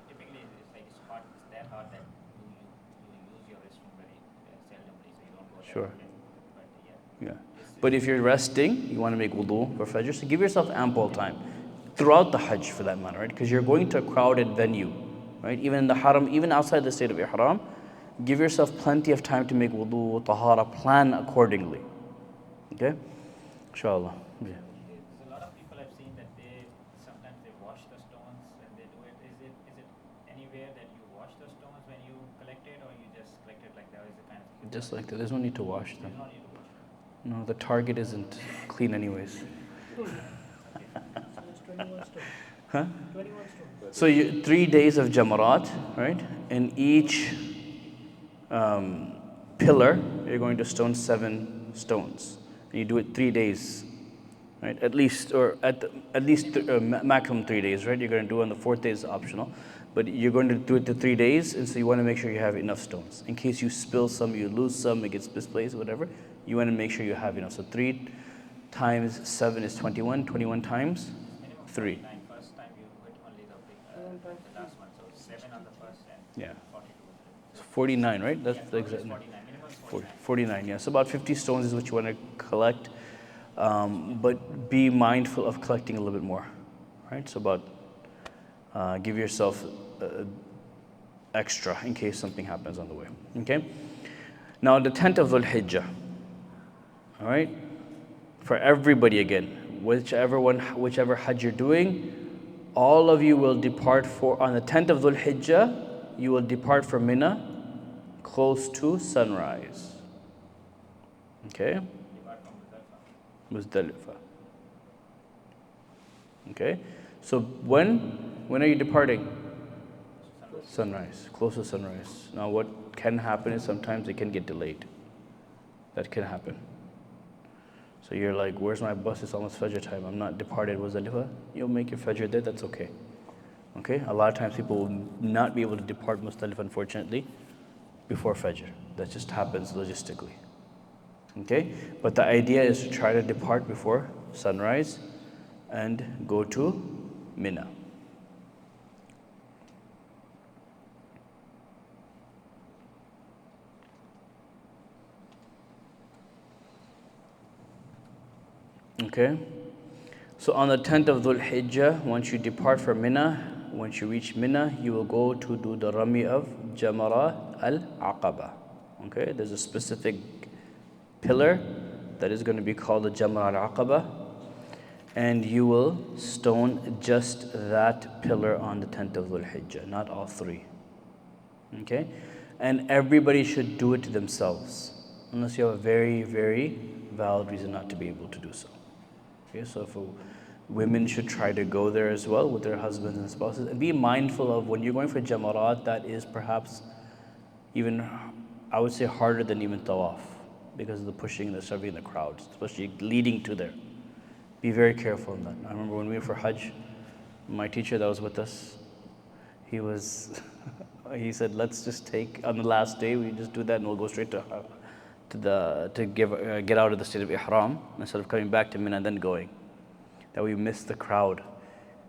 Speaker 4: Typically, it's like it's that hard that you use your restroom very seldomly, so you don't go there.
Speaker 1: Sure.
Speaker 4: often. But yeah.
Speaker 1: Yeah. But if you're resting, you want to make wudu for Fajr, so give yourself ample time. Throughout the Hajj, for that matter, right? Because you're going to a crowded venue, right? Even in the Haram, even outside the state of Ihram, give yourself plenty of time to make wudu, tahara, plan accordingly. Okay? Inshallah. Yeah.
Speaker 4: There's a lot of people I've seen that sometimes they wash the stones when they do it. Is it anywhere that you wash the stones when you collect it, or you just collect it like that? Is it kind of
Speaker 1: Just like that. There's no need to wash them.
Speaker 4: there's no need to wash it?
Speaker 1: No, the target isn't clean anyways.
Speaker 2: So it's 21 stones.
Speaker 1: Huh?
Speaker 2: 21 stones.
Speaker 1: So 3 days of Jamarat, right? And each pillar, you're going to stone 7 stones. And you do it 3 days, right? At least maximum 3 days, right? You're going to do on the 4th day is optional. But you're going to do it the 3 days, and so you want to make sure you have enough stones. In case you spill some, you lose some, it gets misplaced, whatever, you want to make sure you have enough. So 3 times 7 is 21, 21 times 3.
Speaker 4: 49. First time you hit only the last one, so 7 on the first and
Speaker 1: Yeah.
Speaker 4: 42.
Speaker 1: So 49, right? That's the exact
Speaker 4: 49. Minimum is 49.
Speaker 1: 49, yeah. So about 50 stones is what you want to collect. But be mindful of collecting a little bit more, right? So give yourself extra in case something happens on the way, okay? Now the 10th of Dhul Hijjah, all right? For everybody again, whichever Hajj you're doing, all of you will depart on the 10th of Dhul Hijjah, you will depart from Mina close to sunrise. Okay?
Speaker 4: Depart from Muzdalifah.
Speaker 1: Muzdalifah. Okay? So when are you departing? Sunrise, close to sunrise. Now what can happen is sometimes it can get delayed. That can happen. So you're like, where's my bus? It's almost Fajr time. I'm not departed Muzdalifah. You'll make your Fajr there, that's okay. Okay? A lot of times people will not be able to depart Muzdalifah, unfortunately, before Fajr. That just happens logistically. Okay? But the idea is to try to depart before sunrise and go to Mina. Okay? So on the 10th of Dhul Hijjah, once you depart from Mina, once you reach Mina, you will go to do the Rami of Jamarat al-Aqaba. Okay? There's a specific pillar that is going to be called the Jamarat al-Aqaba, and you will stone just that pillar on the 10th of Dhul Hijjah, not all three. Okay? And everybody should do it to themselves, unless you have a very, very valid reason not to be able to do so. Okay? So if women should try to go there as well with their husbands and spouses, and be mindful of when you're going for Jamarat, that is perhaps even, I would say, harder than even Tawaf, because of the pushing and the shoving in the crowds, especially leading to there. Be very careful in that. I remember when we were for Hajj, my teacher that was with us, he said, let's just take, on the last day, we just do that and we'll go straight get out of the state of Ihram, instead of coming back to Mina and then going. That we missed the crowd,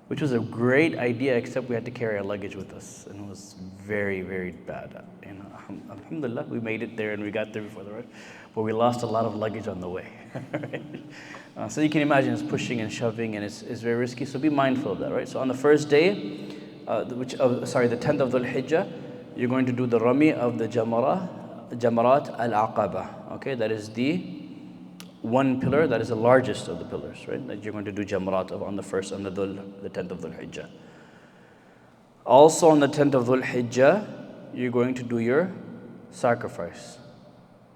Speaker 1: which was a great idea, except we had to carry our luggage with us, and it was very, very bad. You know, alhamdulillah, we made it there and we got there before the rush, but we lost a lot of luggage on the way. Right? So you can imagine it's pushing and shoving, and it's very risky. So be mindful of that, right? So on the first day, the 10th of Dhul Hijjah, you're going to do the Rami of the Jamarat al-Aqaba. Okay, that is the one pillar that is the largest of the pillars, right? That you're going to do Jamarat of on the 10th of Dhul Hijjah. Also on the 10th of Dhul Hijjah, you're going to do your sacrifice.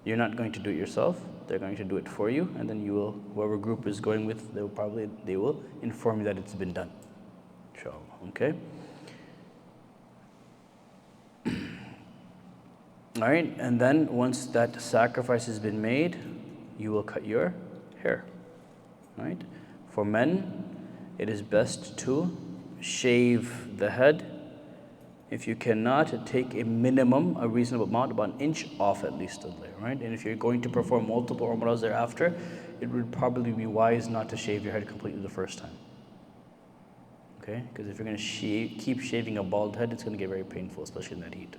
Speaker 1: You're not going to do it yourself. They're going to do it for you, and then you will, whoever group is going with, they will inform you that it's been done. Inshallah. Okay? All right, and then once that sacrifice has been made, you will cut your hair. Right? For men, it is best to shave the head. If you cannot, take a minimum, a reasonable amount, about an inch off at least of there, right? And if you're going to perform multiple umrahs thereafter, it would probably be wise not to shave your head completely the first time. Okay? Because if you're going to keep shaving a bald head, it's going to get very painful, especially in that heat.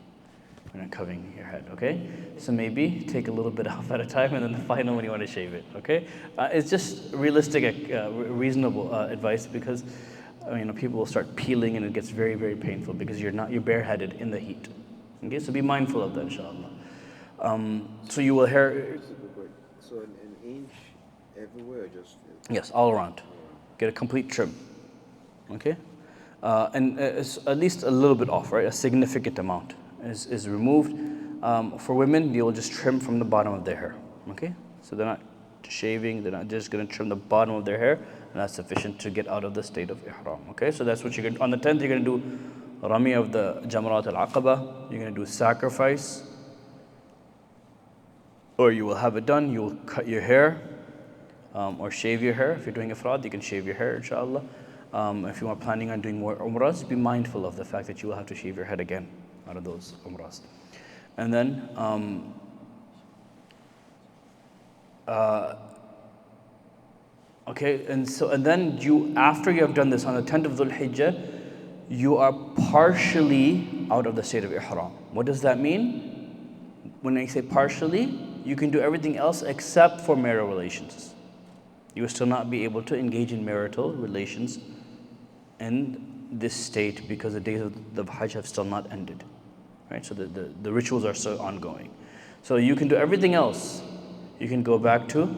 Speaker 1: When you're covering your head, okay? So maybe take a little bit off at a time, and then the final when you want to shave it, okay? It's just realistic, reasonable advice, because people will start peeling and it gets very, very painful because you're bareheaded in the heat. Okay, so be mindful of that, inshallah. So you will hair.
Speaker 5: So an inch everywhere, or just?
Speaker 1: Yes, all around. Get a complete trim. Okay, and it's at least a little bit off, right? A significant amount is removed. For women, they will just trim from the bottom of their hair. Okay, so they're not shaving. They're not just going to trim the bottom of their hair, and that's sufficient to get out of the state of ihram. Okay, so that's what you're going to do. On the 10th, you're going to do Rami of the Jamarat al-Aqaba. You're going to do sacrifice, or you will have it done. You will cut your hair, or shave your hair. If you're doing ifrad, you can shave your hair, inshallah. If you are planning on doing more umrahs, be mindful of the fact that you will have to shave your head again out of those umrahs. And then okay, and then after you have done this on the 10th of Dhul Hijjah, you are partially out of the state of ihram. What does that mean? When I say partially, you can do everything else except for marital relations. You will still not be able to engage in marital relations in this state because the days of the Hajj have still not ended. Right? So the rituals are still ongoing. So you can do everything else. You can go back to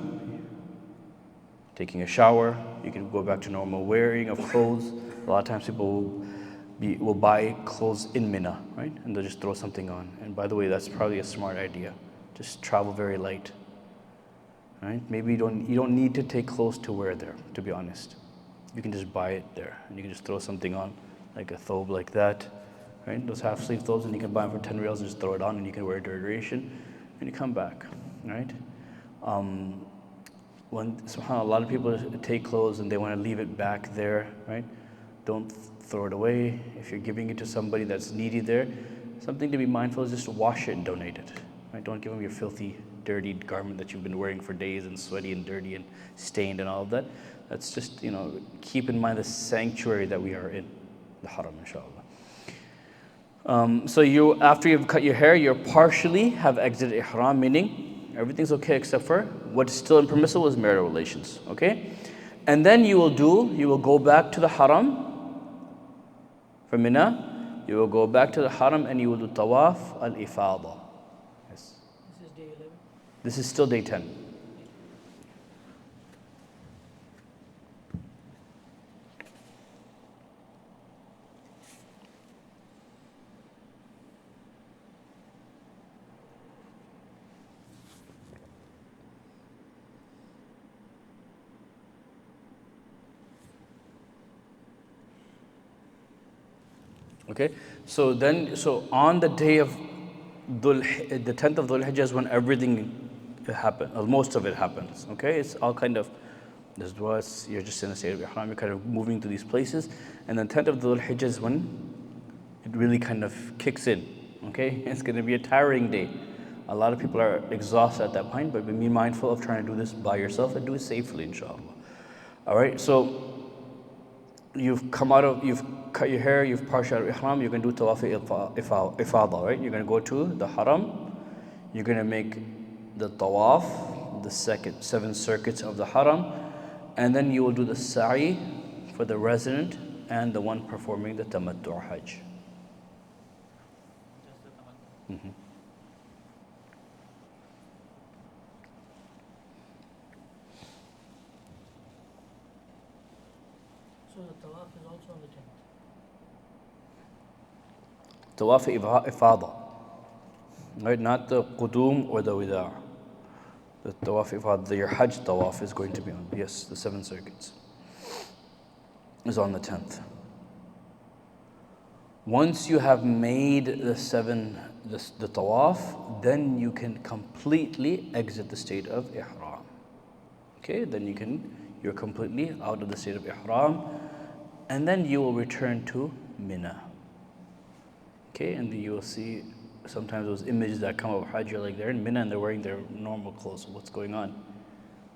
Speaker 1: taking a shower. You can go back to normal wearing of clothes. A lot of times people will buy clothes in Mina, right? And they'll just throw something on. And by the way, that's probably a smart idea. Just travel very light, right? Maybe you don't need to take clothes to wear there, to be honest. You can just buy it there, and you can just throw something on, like a thobe like that, right? Those half sleeve thobes, and you can buy them for 10 reals and just throw it on, and you can wear it during duration, and you come back, right? Somehow a lot of people take clothes and they want to leave it back there, right? Don't throw it away. If you're giving it to somebody that's needy there, something to be mindful is just wash it and donate it, right? Don't give them your filthy, dirty garment that you've been wearing for days and sweaty and dirty and stained and all of that. That's just, keep in mind the sanctuary that we are in, the haram, inshallah. So after you've cut your hair, you partially have exited ihram, meaning everything's okay except for what's still impermissible is marital relations, okay? And then you will go back to the haram from Mina. You will go back to the haram and you will do tawaf al-ifada. Yes.
Speaker 2: This is day 11.
Speaker 1: This is still day 10. Okay, so on the day of the 10th of Dhul Hijjah is when everything happens, or most of it happens. Okay, it's all kind of, you're just in a state of ihram, you're kind of moving to these places, and then 10th of Dhul Hijjah is when it really kind of kicks in. Okay, it's going to be a tiring day. A lot of people are exhausted at that point, but be mindful of trying to do this by yourself and do it safely, inshallah. All right, so you've cut your hair, you've partial out of ihram, you're going to do tawaf ifada, right? You're going to go to the haram, you're going to make the tawaf, the 7 circuits of the haram, and then you will do the sa'i for the resident and the one performing the tamattu or hajj.
Speaker 4: Just the tamattu.
Speaker 1: Mm-hmm.
Speaker 2: So the tawaf is also on the 10th.
Speaker 1: Tawaf ifada, right? Not the qudum or the wida'. The tawaf ifada, your hajj tawaf is going to be on, yes, the 7 circuits is on the 10th. Once you have made the tawaf, then you can completely exit the state of ihram. Okay, then you're completely out of the state of ihram, and then you will return to Mina. Okay, and you will see sometimes those images that come of Hajj, you're like, they're in Mina and they're wearing their normal clothes. So what's going on?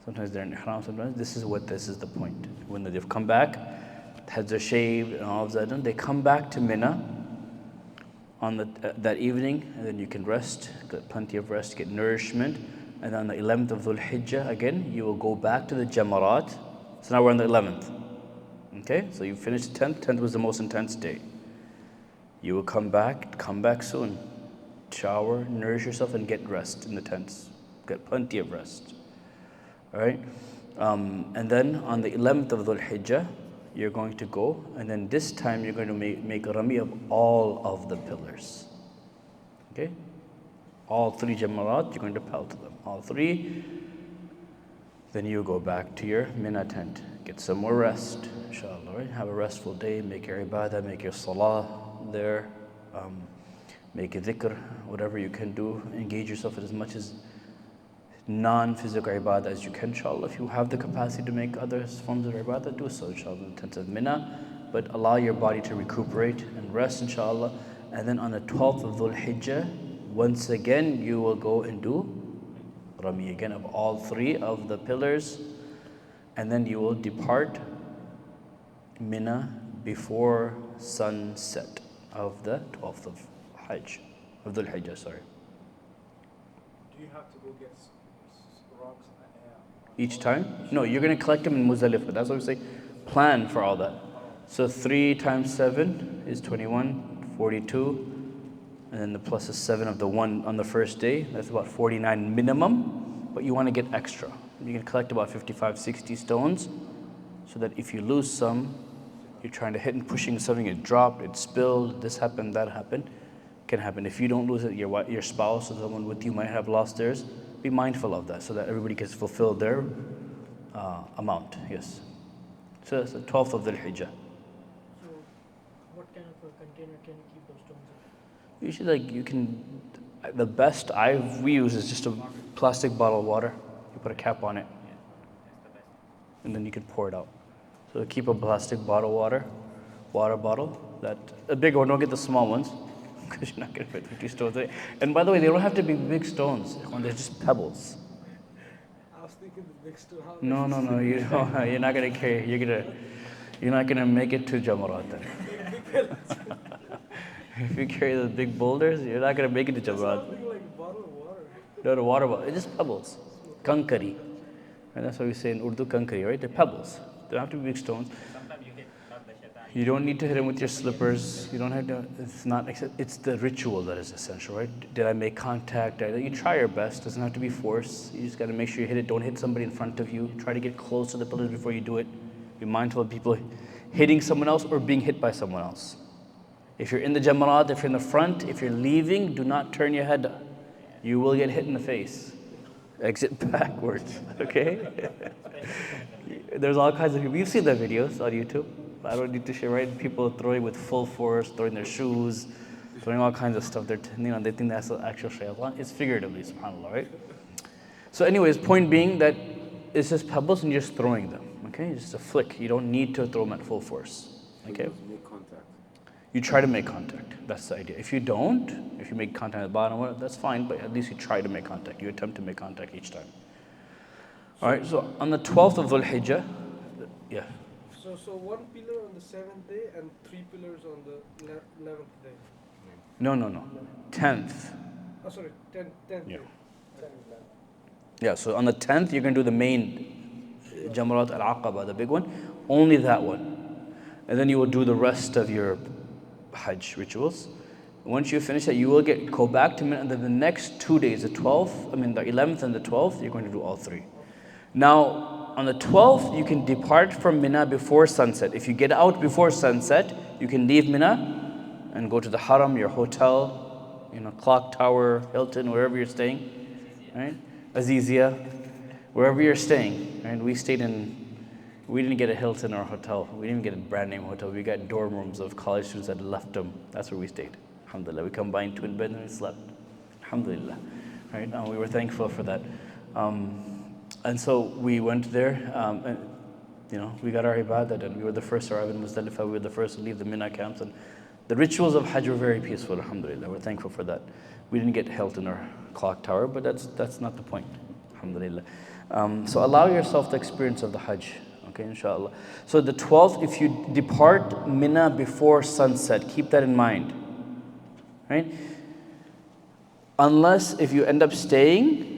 Speaker 1: Sometimes they're in ihram, sometimes this is the point. When they've come back, heads are shaved and all of that done, they come back to Mina on that evening, and then you can rest, get plenty of rest, get nourishment. And on the 11th of Dhul Hijjah, again, you will go back to the Jamarat. So now we're on the 11th. Okay, so you finished 10th. 10th was the most intense day. You will come back soon. Shower, nourish yourself, and get rest in the tents. Get plenty of rest. All right? And then on the 11th of Dhul Hijjah, you're going to go, and then this time you're going to make a rami of all of the pillars. Okay? All 3 jamarat, you're going to pelt them. All 3. Then you go back to your Mina tent. Get some more rest, inshallah, right? Have a restful day, make your ibadah, make your salah there, make a dhikr, whatever you can do. Engage yourself in as much as non-physical ibadah as you can, inshallah. If you have the capacity to make other forms of ibadah, do so, inshallah, in the tent of Mina. But allow your body to recuperate and rest, inshallah. And then on the 12th of Dhul Hijjah, once again, you will go and do Rami again of all 3 of the pillars. And then you will depart Mina before sunset of the 12th of Dhul Hijjah, sorry.
Speaker 6: Do you have to go get rocks?
Speaker 1: Each time? No, you're going to collect them in Muzdalifah. That's what we say. Plan for all that. So 3 times 7 is 21, 42. And then the plus is 7 of the one on the first day. That's about 49 minimum. But you want to get extra. You can collect about 55, 60 stones, so that if you lose some, you're trying to hit and pushing something, it dropped, it spilled, this happened, that happened, can happen. If you don't lose it, your spouse or someone with you might have lost theirs. Be mindful of that, so that everybody can fulfill their amount. Yes. So that's the 12th of the Hijjah.
Speaker 2: So, what kind of a container can you keep those stones in?
Speaker 1: Usually, like you can, the best we use is just a plastic bottle of water. You put a cap on it,
Speaker 4: Yeah, that's the best.
Speaker 1: and then you can pour it out. So keep a plastic bottle of water bottle. That a big one. Don't get the small ones, because you're not gonna fit 50 stones in it. And by the way, they don't have to be big stones. They're just pebbles.
Speaker 6: I was thinking the big stone. How
Speaker 1: No. You don't, you're not gonna carry. You're not gonna make it to Jamarat then. If you carry those big boulders, you're not gonna make it to Jamarat.
Speaker 6: something like a bottle of water.
Speaker 1: No, the water bottle. It's just pebbles. Kankari. And that's what we say in Urdu, kankari, right? They're pebbles. They don't have to be big stones.
Speaker 4: Sometimes you hit not the shaitan.
Speaker 1: You don't need to hit him with your slippers. You don't have to. It's the ritual that is essential, right? Did I make contact? You try your best. Doesn't have to be force. You just got to make sure you hit it. Don't hit somebody in front of you. Try to get close to the pillars before you do it. Be mindful of people hitting someone else or being hit by someone else. If you're in the Jamarat, if you're in the front, if you're leaving, do not turn your head. You will get hit in the face. Exit backwards, okay? There's all kinds of people. You've seen the videos on YouTube. I don't need to share, right? People throwing with full force, throwing their shoes, throwing all kinds of stuff. They think that's the actual shaytan. It's figuratively, subhanAllah, right? So anyways, point being that it's just pebbles and you're just throwing them, okay? Just a flick. You don't need to throw them at full force, okay?
Speaker 5: Just make contact.
Speaker 1: You try to make contact. That's the idea. If you don't, if you make contact at the bottom, that's fine, but at least you try to make contact. You attempt to make contact each time. All right, so on the 12th of Dhul Hijjah, yeah.
Speaker 6: So one pillar on the 7th day and 3 pillars on the 11th day.
Speaker 1: No. 10th.
Speaker 6: Oh, sorry, 10th
Speaker 1: Yeah.
Speaker 6: day.
Speaker 1: Yeah, so on the 10th, you're going to do the main Jamarat al-Aqaba, the big one, only that one. And then you will do the rest of your Hajj rituals. Once you finish that, you will go back to Mina, and then the next 2 days, the 11th and the 12th, you're going to do all 3. Now, on the 12th, you can depart from Mina before sunset. If you get out before sunset, you can leave Mina and go to the Haram, your hotel, clock tower, Hilton, wherever you're staying, right? Azizia, wherever you're staying. Right? We didn't get a Hilton or a hotel. We didn't get a brand name hotel. We got dorm rooms of college students that left them. That's where we stayed. Alhamdulillah. We combined twin beds and we slept. Alhamdulillah. Right? We were thankful for that. And so we went there, and we got our ibadah done. We were the first to arrive in Muzdalifah. We were the first to leave the Mina camps. And the rituals of Hajj were very peaceful, alhamdulillah. We're thankful for that. We didn't get Hilton or clock tower, but that's not the point, alhamdulillah. So allow yourself the experience of the Hajj, okay, inshallah. So the 12th, if you depart Mina before sunset, keep that in mind, right? Unless if you end up staying,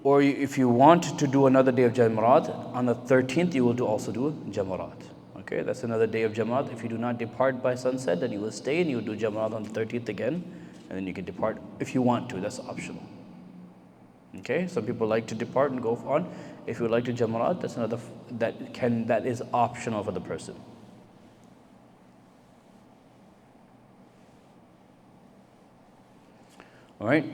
Speaker 1: or if you want to do another day of Jamarat, on the 13th you will also do Jamarat. Okay, that's another day of Jamarat. If you do not depart by sunset, then you will stay and you will do Jamarat on the 13th again, and then you can depart if you want to. That's optional. Okay, some people like to depart and go on. If you would like to Jamarat, that's another that is optional for the person. All right.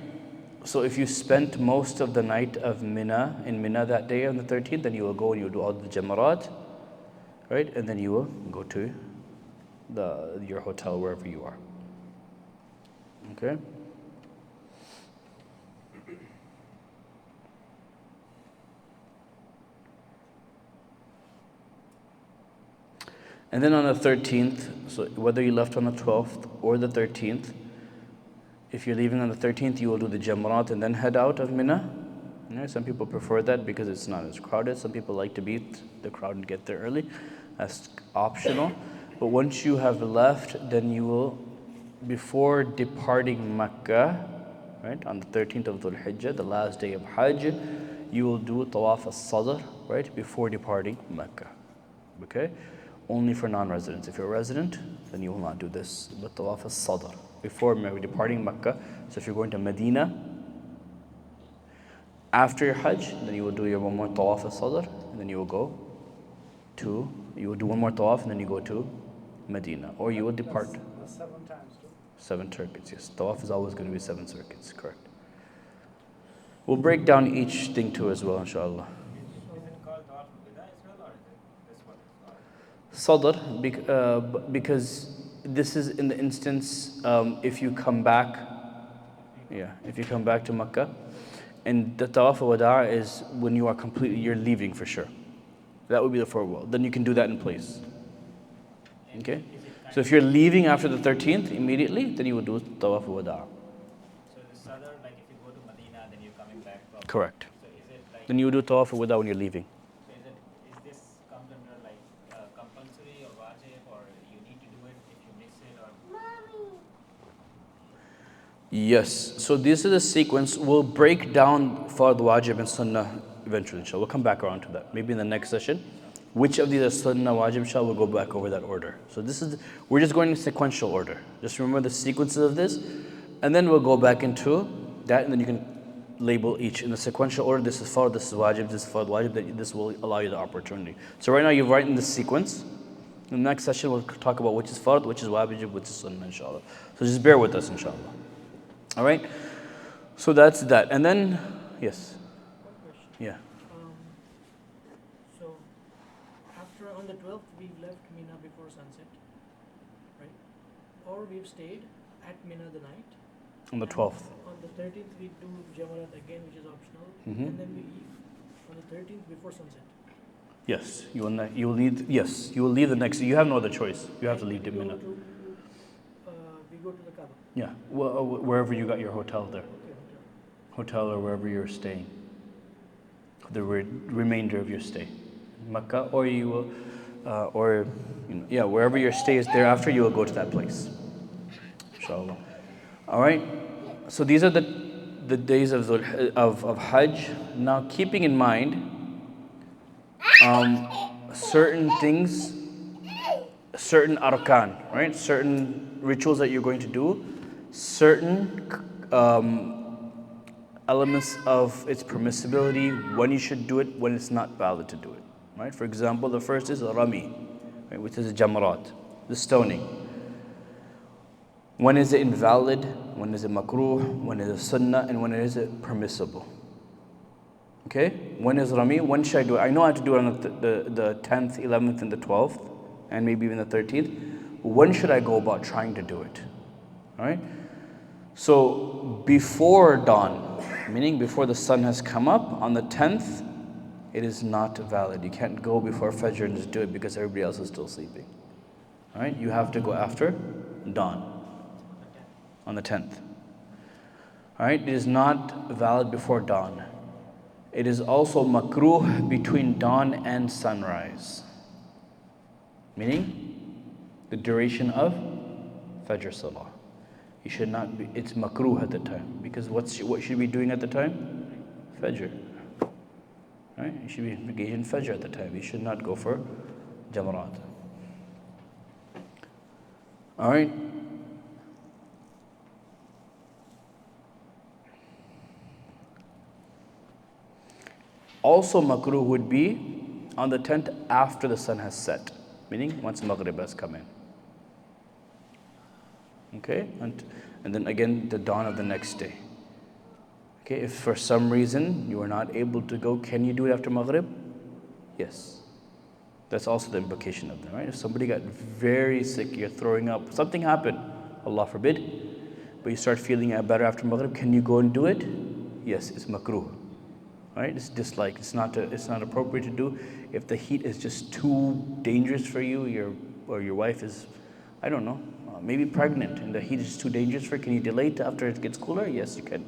Speaker 1: So if you spent most of the night of in Mina that day on the 13th, then you will go and you will do all the Jamarat, right? And then you will go to your hotel wherever you are. Okay? And then on the 13th, so whether you left on the 12th or the 13th, if you're leaving on the 13th, you will do the Jamarat and then head out of Mina. Some people prefer that because it's not as crowded. Some people like to beat the crowd and get there early. That's optional. But once you have left, then you will, before departing Mecca, right, on the 13th of Dhul Hijjah, the last day of Hajj, you will do Tawaf al-Sadr, right, before departing Mecca. Okay? Only for non-residents. If you're a resident, then you will not do this. But Tawaf al-Sadr, before departing Mecca. So if you're going to Medina, After your Hajj, then you will do your one more tawaf al-sadr, and then you will go you will do one more tawaf, and then you go to Medina, or you will depart.
Speaker 2: That's 7 times too.
Speaker 1: 7 circuits, yes. Tawaf is always going to be 7 circuits, correct. We'll break down each thing too as well, inshallah.
Speaker 4: Is it called Tawaf al-Wida as well, or is it this what it's called?
Speaker 1: Sadr, because this is in the instance if you come back, if you come back to Makkah, and the Tawaf al-Wada' is when you are completely, you're leaving for sure. That would be the farewell. Then you can do that in place. Okay? So if you're leaving after the 13th immediately, then you would do Tawaf al-Wada'.
Speaker 4: So the Sadr, like if you go to Medina, then you're coming back from.
Speaker 1: Correct.
Speaker 4: So is it like?
Speaker 1: Then you would do Tawaf al-Wada' when you're leaving.
Speaker 4: So is this comes under like compulsory or wajib, or you need to do it if you miss it, or?
Speaker 1: Yes. So this is the sequence. We'll break down Fard, Wajib, and Sunnah eventually, inshallah. We'll come back around to that. Maybe in the next session. Which of these are Sunnah, Wajib, inshallah, we'll go back over that order. So we're just going in sequential order. Just remember the sequences of this, and then we'll go back into that, and then you can label each in the sequential order. This is Fard, this is Wajib, this is Fard, Wajib. This will allow you the opportunity. So right now you're right in the sequence. In the next session, we'll talk about which is Fard, which is Wajib, which is Sunnah, inshallah. So just bear with us, inshallah. All right? So that's that. And then, yes.
Speaker 2: One question.
Speaker 1: Yeah.
Speaker 2: So after on the 12th we left Mina before sunset, right? Or we've stayed at Mina the night.
Speaker 1: On the
Speaker 2: and
Speaker 1: 12th.
Speaker 2: On the 13th we do Jamarat again, which is optional,
Speaker 1: Mhm.
Speaker 2: and then we leave on the 13th before sunset.
Speaker 1: Yes. You will leave. Yes. You will leave the next. You have no other choice. You have to leave
Speaker 2: We go
Speaker 1: Mina.
Speaker 2: we go to the Kaaba.
Speaker 1: Yeah. Well, wherever you got your hotel there.
Speaker 2: Okay.
Speaker 1: Hotel or wherever you're staying. The remainder of your stay. Makkah, or you will, wherever your stay is thereafter, you will go to that place. Inshallah. All right. So these are the days of Hajj. Now, keeping in mind certain things, certain arkan, right? Certain rituals that you're going to do, certain elements of its permissibility, when you should do it, when it's not valid to do it. Right? For example, the first is Rami, right, which is Jamarat, the stoning. When is it invalid? When is it makruh? When is it sunnah? And when is it permissible? Okay? When is Rami? When should I do it? I know I have to do it on the 10th, 11th, and the 12th, and maybe even the 13th. When should I go about trying to do it? All right? So before dawn, meaning before the sun has come up, on the 10th, it is not valid. You can't go before Fajr and just do it because everybody else is still sleeping. All right? You have to go after dawn on the 10th. All right? It is not valid before dawn. It is also makruh between dawn and sunrise, meaning the duration of Fajr Salah. You should not be, it's makruh at the time, because what should we be doing at the time? Fajr. Right? You should be engaged in Fajr at the time. You should not go for Jamarat. All right? Also makruh would be on the 10th after the sun has set, meaning once Maghrib has come in. Okay? And then again the dawn of the next day. Okay, if for some reason you are not able to go, can you do it after Maghrib? Yes. That's also the implication of them, right? If somebody got very sick, you're throwing up, something happened, Allah forbid, but you start feeling better after Maghrib, can you go and do it? Yes, it's makruh. Right? It's disliked. It's not appropriate to do. If the heat is just too dangerous for you, or your wife is, I don't know, maybe pregnant, and the heat is too dangerous for her, can you delay it after it gets cooler? Yes, you can.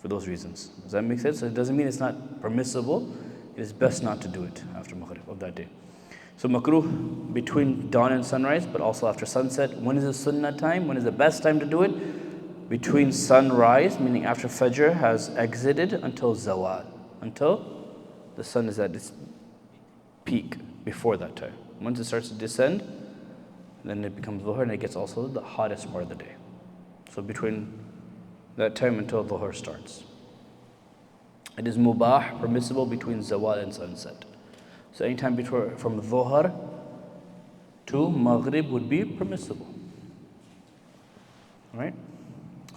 Speaker 1: For those reasons. Does that make sense? So it doesn't mean it's not permissible. It is best not to do it after Maghrib of that day. So makruh between dawn and sunrise, but also after sunset. When is the sunnah time? When is the best time to do it? Between sunrise, meaning after Fajr has exited, until zawal, until the sun is at its peak before that time. Once it starts to descend, then it becomes dhuhr, and it gets also the hottest part of the day. So between that time until dhuhr starts. It is mubah, permissible between zawal and sunset. So anytime between from dhuhr to maghrib would be permissible. Right?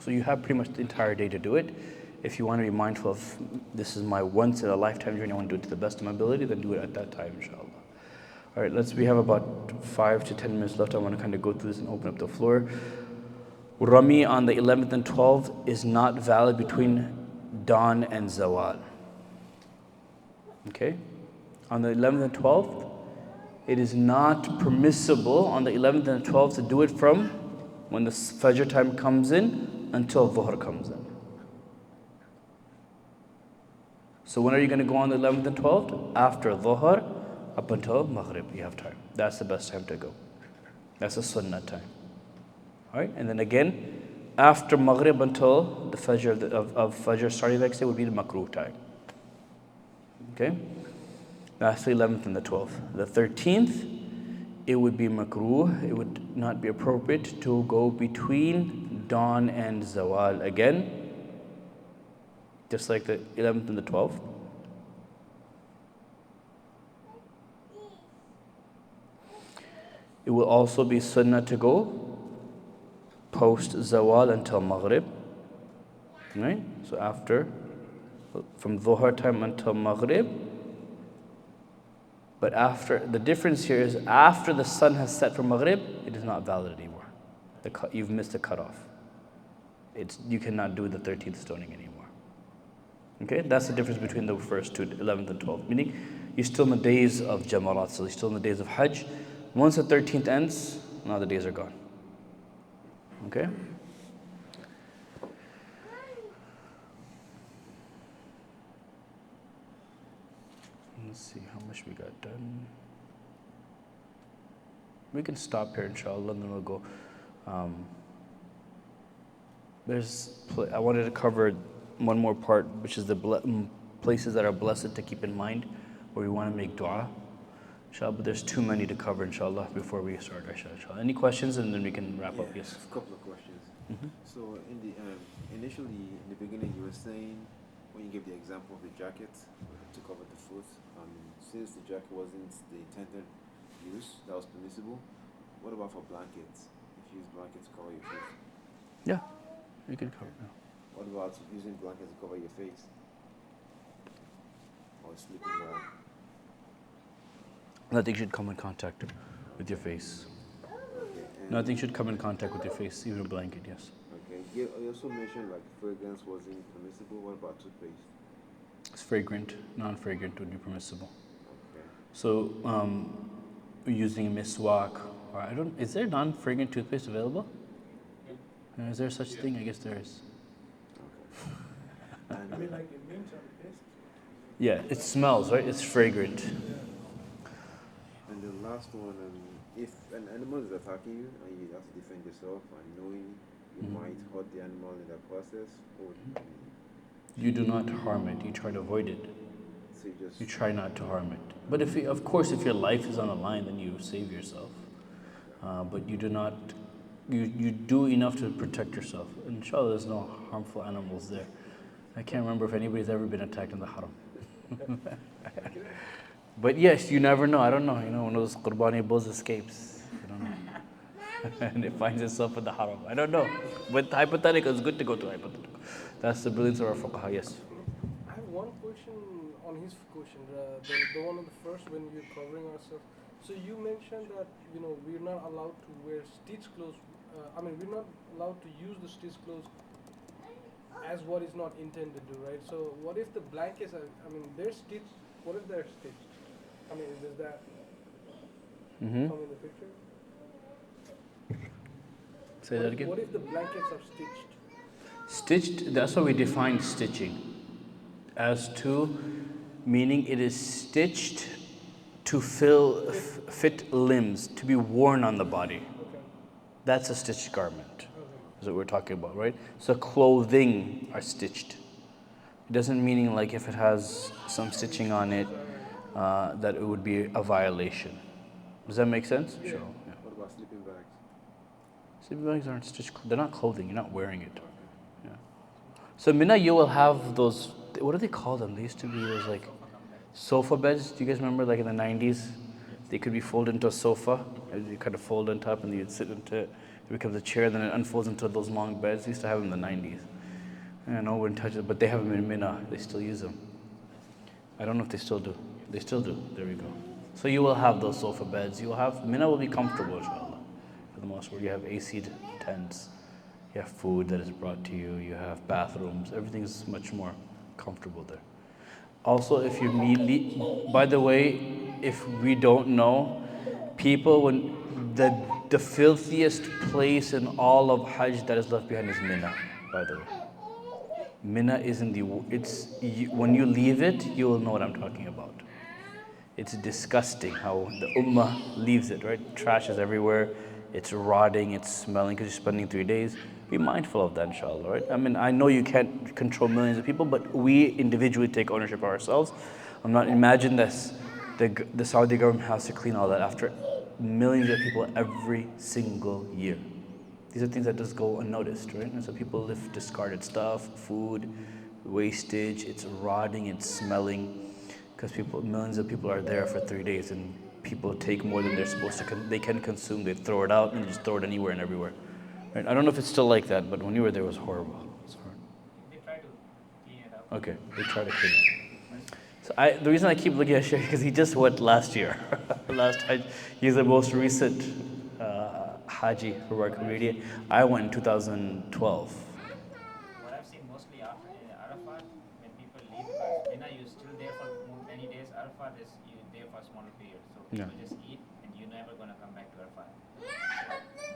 Speaker 1: So you have pretty much the entire day to do it. If you want to be mindful of this is my once in a lifetime journey, I want to do it to the best of my ability, then do it at that time, inshallah. All right, we have about 5 to 10 minutes left. I want to kind of go through this and open up the floor. Rami on the 11th and 12th is not valid between dawn and zawal. Okay? On the 11th and 12th, it is not permissible on the 11th and 12th to do it from when the Fajr time comes in until Dhuhr comes in. So when are you going to go on the 11th and 12th? After Dhuhr up until Maghrib, you have time. That's the best time to go. That's the Sunnah time. Alright, and then again, after Maghrib until the Fajr of Fajr starting the next day would be the Makruh time. Okay? That's the 11th and the 12th. The 13th, it would be makruh. It would not be appropriate to go between dawn and zawal again, just like the 11th and the 12th. It will also be sunnah to go post zawal until maghrib. Right? So from dhuhr time until maghrib. But the difference here is after the sun has set for maghrib, it is not valid anymore. You've missed the cutoff. You cannot do the 13th stoning anymore. Okay, that's the difference between the first two, 11th and 12th. Meaning, you're still in the days of Jamarat, so you're still in the days of Hajj. Once the 13th ends, now the days are gone. Okay? Let's see how much we got done. We can stop here, inshallah, and then we'll go. I wanted to cover one more part, which is the places that are blessed to keep in mind, where we want to make dua. Inshallah, but there's too many to cover, inshallah, before we start, inshallah. Any questions, and then we can wrap up? Yes.
Speaker 5: A couple of questions. So initially, in the beginning, you were saying, when you gave the example of the jacket to cover the foot, since the jacket wasn't the intended use, that was permissible. What about for blankets? If you use blankets to cover your foot?
Speaker 1: Yeah, you can cover it.
Speaker 5: What about using blankets to cover your face? Or a sleeping bag?
Speaker 1: Nothing should come in contact with your face.
Speaker 5: Okay.
Speaker 1: Nothing should come in contact with your face, even a blanket, yes.
Speaker 5: Okay. You also mentioned like fragrance wasn't permissible. What about toothpaste?
Speaker 1: It's fragrant, non-fragrant would be permissible.
Speaker 5: Okay.
Speaker 1: So, using a miswak, is there non-fragrant toothpaste available? Is there such thing? I guess there is.
Speaker 5: Okay.
Speaker 2: I mean, like it means on the paste.
Speaker 1: Yeah, it smells, right? It's fragrant.
Speaker 5: And the last one, if an animal is attacking you and you have to defend yourself and knowing you might hurt the animal in that process, or
Speaker 1: You do not harm it. You try to avoid it.
Speaker 5: so
Speaker 1: You try not to harm it. But of course, if your life is on the line, then you save yourself. But you do not. You do enough to protect yourself. Inshallah, there's no harmful animals there. I can't remember if anybody's ever been attacked in the haram. But yes, you never know. I don't know. One of those Qurbani bulls escapes. I don't know. And it finds itself in the haram. I don't know. But hypothetical, it's good to go to hypothetical. That's the brilliance of our fuqaha, yes.
Speaker 6: I have one question on his question, the one on the first when we're covering ourselves. So you mentioned that we're not allowed to wear stitched clothes. We're not allowed to use the stitched clothes as what is not intended to, right? So what if the blankets are? They're stitched. What if they're stitched? Does that come in the picture?
Speaker 1: Say that again.
Speaker 6: What if the blankets are stitched?
Speaker 1: Stitched, that's why we define stitching. As to, meaning it is stitched to fit limbs, to be worn on the body.
Speaker 6: Okay.
Speaker 1: That's a stitched garment, is what we're talking about, right? So clothing are stitched. It doesn't mean like if it has some stitching on it, that it would be a violation. Does that make sense?
Speaker 6: Yeah.
Speaker 1: Sure. Yeah.
Speaker 5: what about sleeping bags?
Speaker 1: Sleeping bags aren't stitched. They're not clothing. You're not wearing it. Yeah. So Mina, you will have those what do they call them? They used to be those like sofa beds. Do you guys remember, like in the 90s? They could be folded into a sofa. And you kind of fold on top and you'd sit into it. It becomes a chair, then it unfolds into those long beds. They used to have them in the 90s. I know we're in touch, but they have them in Mina. They still use them. I don't know if they still do. They still do. There we go. So you will have those sofa beds. You will have, Mina will be comfortable, inshallah. For the most part, you have AC tents. You have food that is brought to you. You have bathrooms. Everything is much more comfortable there. Also, if you meet, by the way, if we don't know, people, when the filthiest place in all of Hajj that is left behind is Mina, by the way. Mina is in the, when you leave it, you will know what I'm talking about. It's disgusting how the ummah leaves it, right? Trash is everywhere. It's rotting, it's smelling because you're spending 3 days. Be mindful of that, inshallah, right? I mean, I know you can't control millions of people, but we individually take ownership of ourselves. I'm not, imagine this, the Saudi government has to clean all that after millions of people every single year. These are things that just go unnoticed, right? And so people live discarded stuff, food, wastage, it's rotting, it's smelling. Because millions of people are there for 3 days and people take more than they're supposed to, they can consume, they throw it out and they just throw it anywhere and everywhere. Right? I don't know if it's still like that, but when you were there it was horrible. It was hard.
Speaker 4: They try to clean it up.
Speaker 1: Okay, they try to clean it. So the reason I keep looking at Sheikh because he just went last year. Last Hajj, he's the most recent Haji for our community. I went in 2012.
Speaker 4: What I've seen mostly after Arafat, when people leave, because Mina you're still there for many days. Arafat is you there for a smaller period, so people just eat, and you're never going to come back to Arafat. So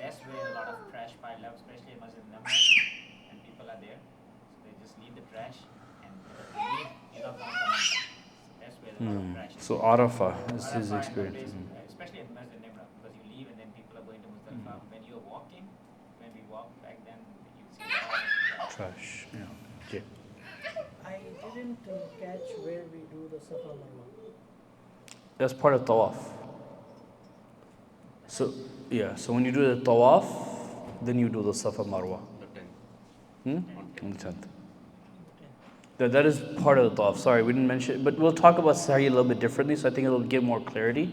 Speaker 4: that's where a lot of trash pile up, especially in Masjid Namaz, and people are there, so they just leave the trash, and if you leave, you're not going to come back. So that's where a lot of trash is.
Speaker 1: So Arafah is his experience.
Speaker 4: Especially in Masjid Namaz, because you leave and then people are going to Muzdalifah. When you're walking, when we walk back then, you see a lot of
Speaker 1: Trash, yeah. Okay.
Speaker 2: I didn't catch where we do the Safa Marwa.
Speaker 1: That's part of Tawaf. So, yeah, so when you do the Tawaf, then you do the Safa Marwa.
Speaker 3: The 10th.
Speaker 1: On the 10th. That is part of the Tawaf. Sorry, we didn't mention it, but we'll talk about Sa'i a little bit differently, so I think it'll give more clarity.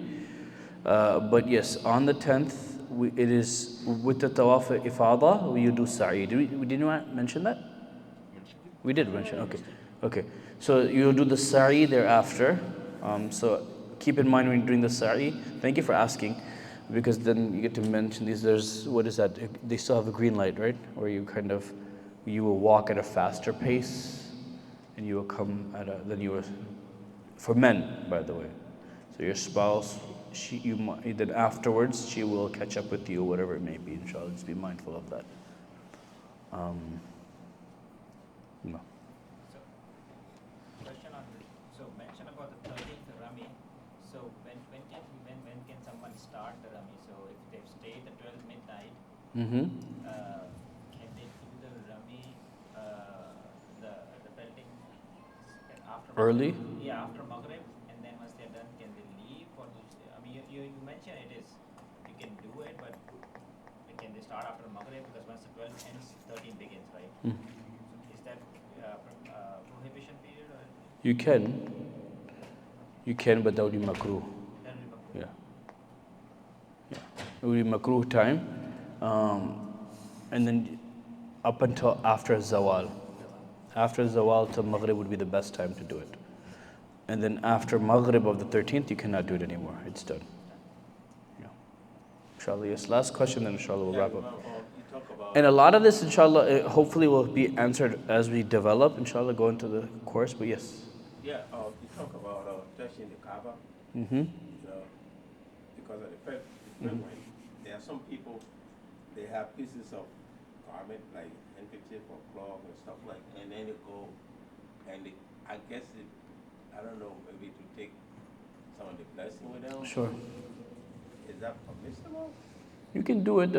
Speaker 1: But yes, on the 10th, it is with the Tawaf Ifada, you do Sa'i. Did you mention that? We did mention, okay. Okay, so you'll do the Sa'i thereafter. So keep in mind when you're doing the Sa'i, thank you for asking, because then you get to mention these, there's, what is that? They still have a green light, right? Or you will walk at a faster pace, and you will come for men, by the way. So your spouse, then afterwards, she will catch up with you, whatever it may be, inshallah. Just be mindful of that. No.
Speaker 4: So, question on mention about the 13th Rami. So when can someone start the Rami? So if they've stayed the 12 midnight, can they do the Rami, the pelting after
Speaker 1: Early?
Speaker 4: Maghrib? Yeah, after Maghrib, and then once they're done, can they leave? Or I mean, you mentioned it is you can do it, but can they start after Maghrib? Because once the 12 ends, 13 begins, right? Is that prohibition period? Or?
Speaker 1: You can, but that would be makruh.
Speaker 4: That will be
Speaker 1: Yeah. Yeah. It would be makruh time. And then up until after Zawal. After Zawal to Maghrib would be the best time to do it. And then after Maghrib of the 13th, you cannot do it anymore. It's done. Yeah. Inshallah, yes. Last question, then inshallah we'll wrap up. And a lot of this, inshallah, hopefully will be answered as we develop, inshallah, go into the course, but yes.
Speaker 7: Yeah, you talk about touching the Kaaba. Because of the pilgrim, there are some people, they have pieces of garment, like handkerchief or cloth and stuff like that, and then they go, and I guess I don't know, maybe to take some of the blessing with them.
Speaker 1: Sure.
Speaker 7: Is that permissible?
Speaker 1: You can do it.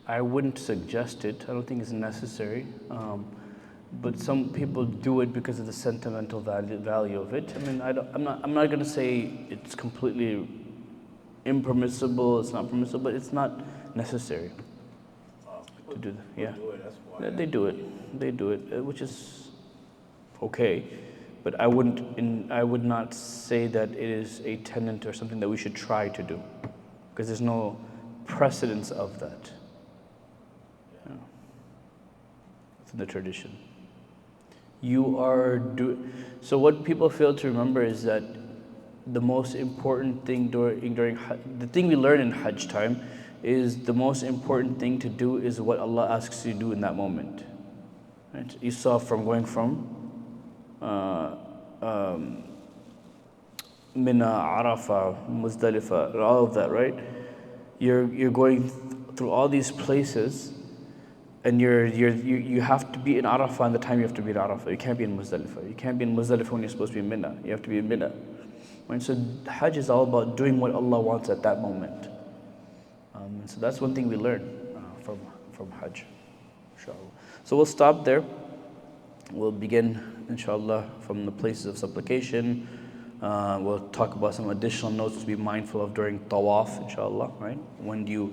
Speaker 1: I wouldn't suggest it. I don't think it's necessary. But some people do it because of the sentimental value of it. I mean, I'm not going to say it's completely impermissible. It's not permissible, but it's not necessary to do that. Yeah,
Speaker 7: Do it, that's why.
Speaker 1: they do it. They do it, which is okay, but I would not say that it is a tenet or something that we should try to do, because there's no precedence of that. Yeah. It's in the tradition. So what people fail to remember is that the most important thing during the thing we learn in Hajj time is the most important thing to do is what Allah asks you to do in that moment. Right? You saw from going from Mina, Arafah, Muzdalifah, all of that, right? You're going through all these places, and you have to be in Arafah in the time you have to be in Arafah. You can't be in Muzdalifah. You can't be in Muzdalifah when you're supposed to be in Mina. You have to be in Mina. Right? So Hajj is all about doing what Allah wants at that moment. So that's one thing we learn from Hajj, inshallah. So we'll stop there. We'll begin, inshallah, from the places of supplication. We'll talk about some additional notes to be mindful of during tawaf, inshallah, right? When do you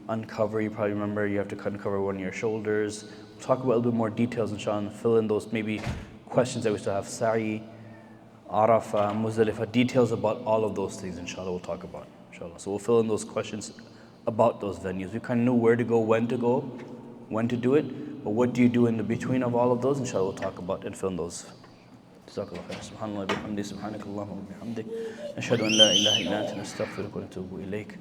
Speaker 1: uncover? You probably remember you have to uncover one of your shoulders. We'll talk about a little bit more details, inshallah, and fill in those maybe questions that we still have. Sa'i, Arafah, Muzdalifah, details about all of those things, inshallah, we'll talk about, inshallah. So we'll fill in those questions about those venues. We kind of know where to go, when to do it, but what do you do in the between of all of those, inshallah, we'll talk about and fill in those. جزاك الله خير سبحان الله وبحمده سبحانك اللهم وبحمدك نشهد أن لا إله إلا أنت نستغفرك ونتوب إليك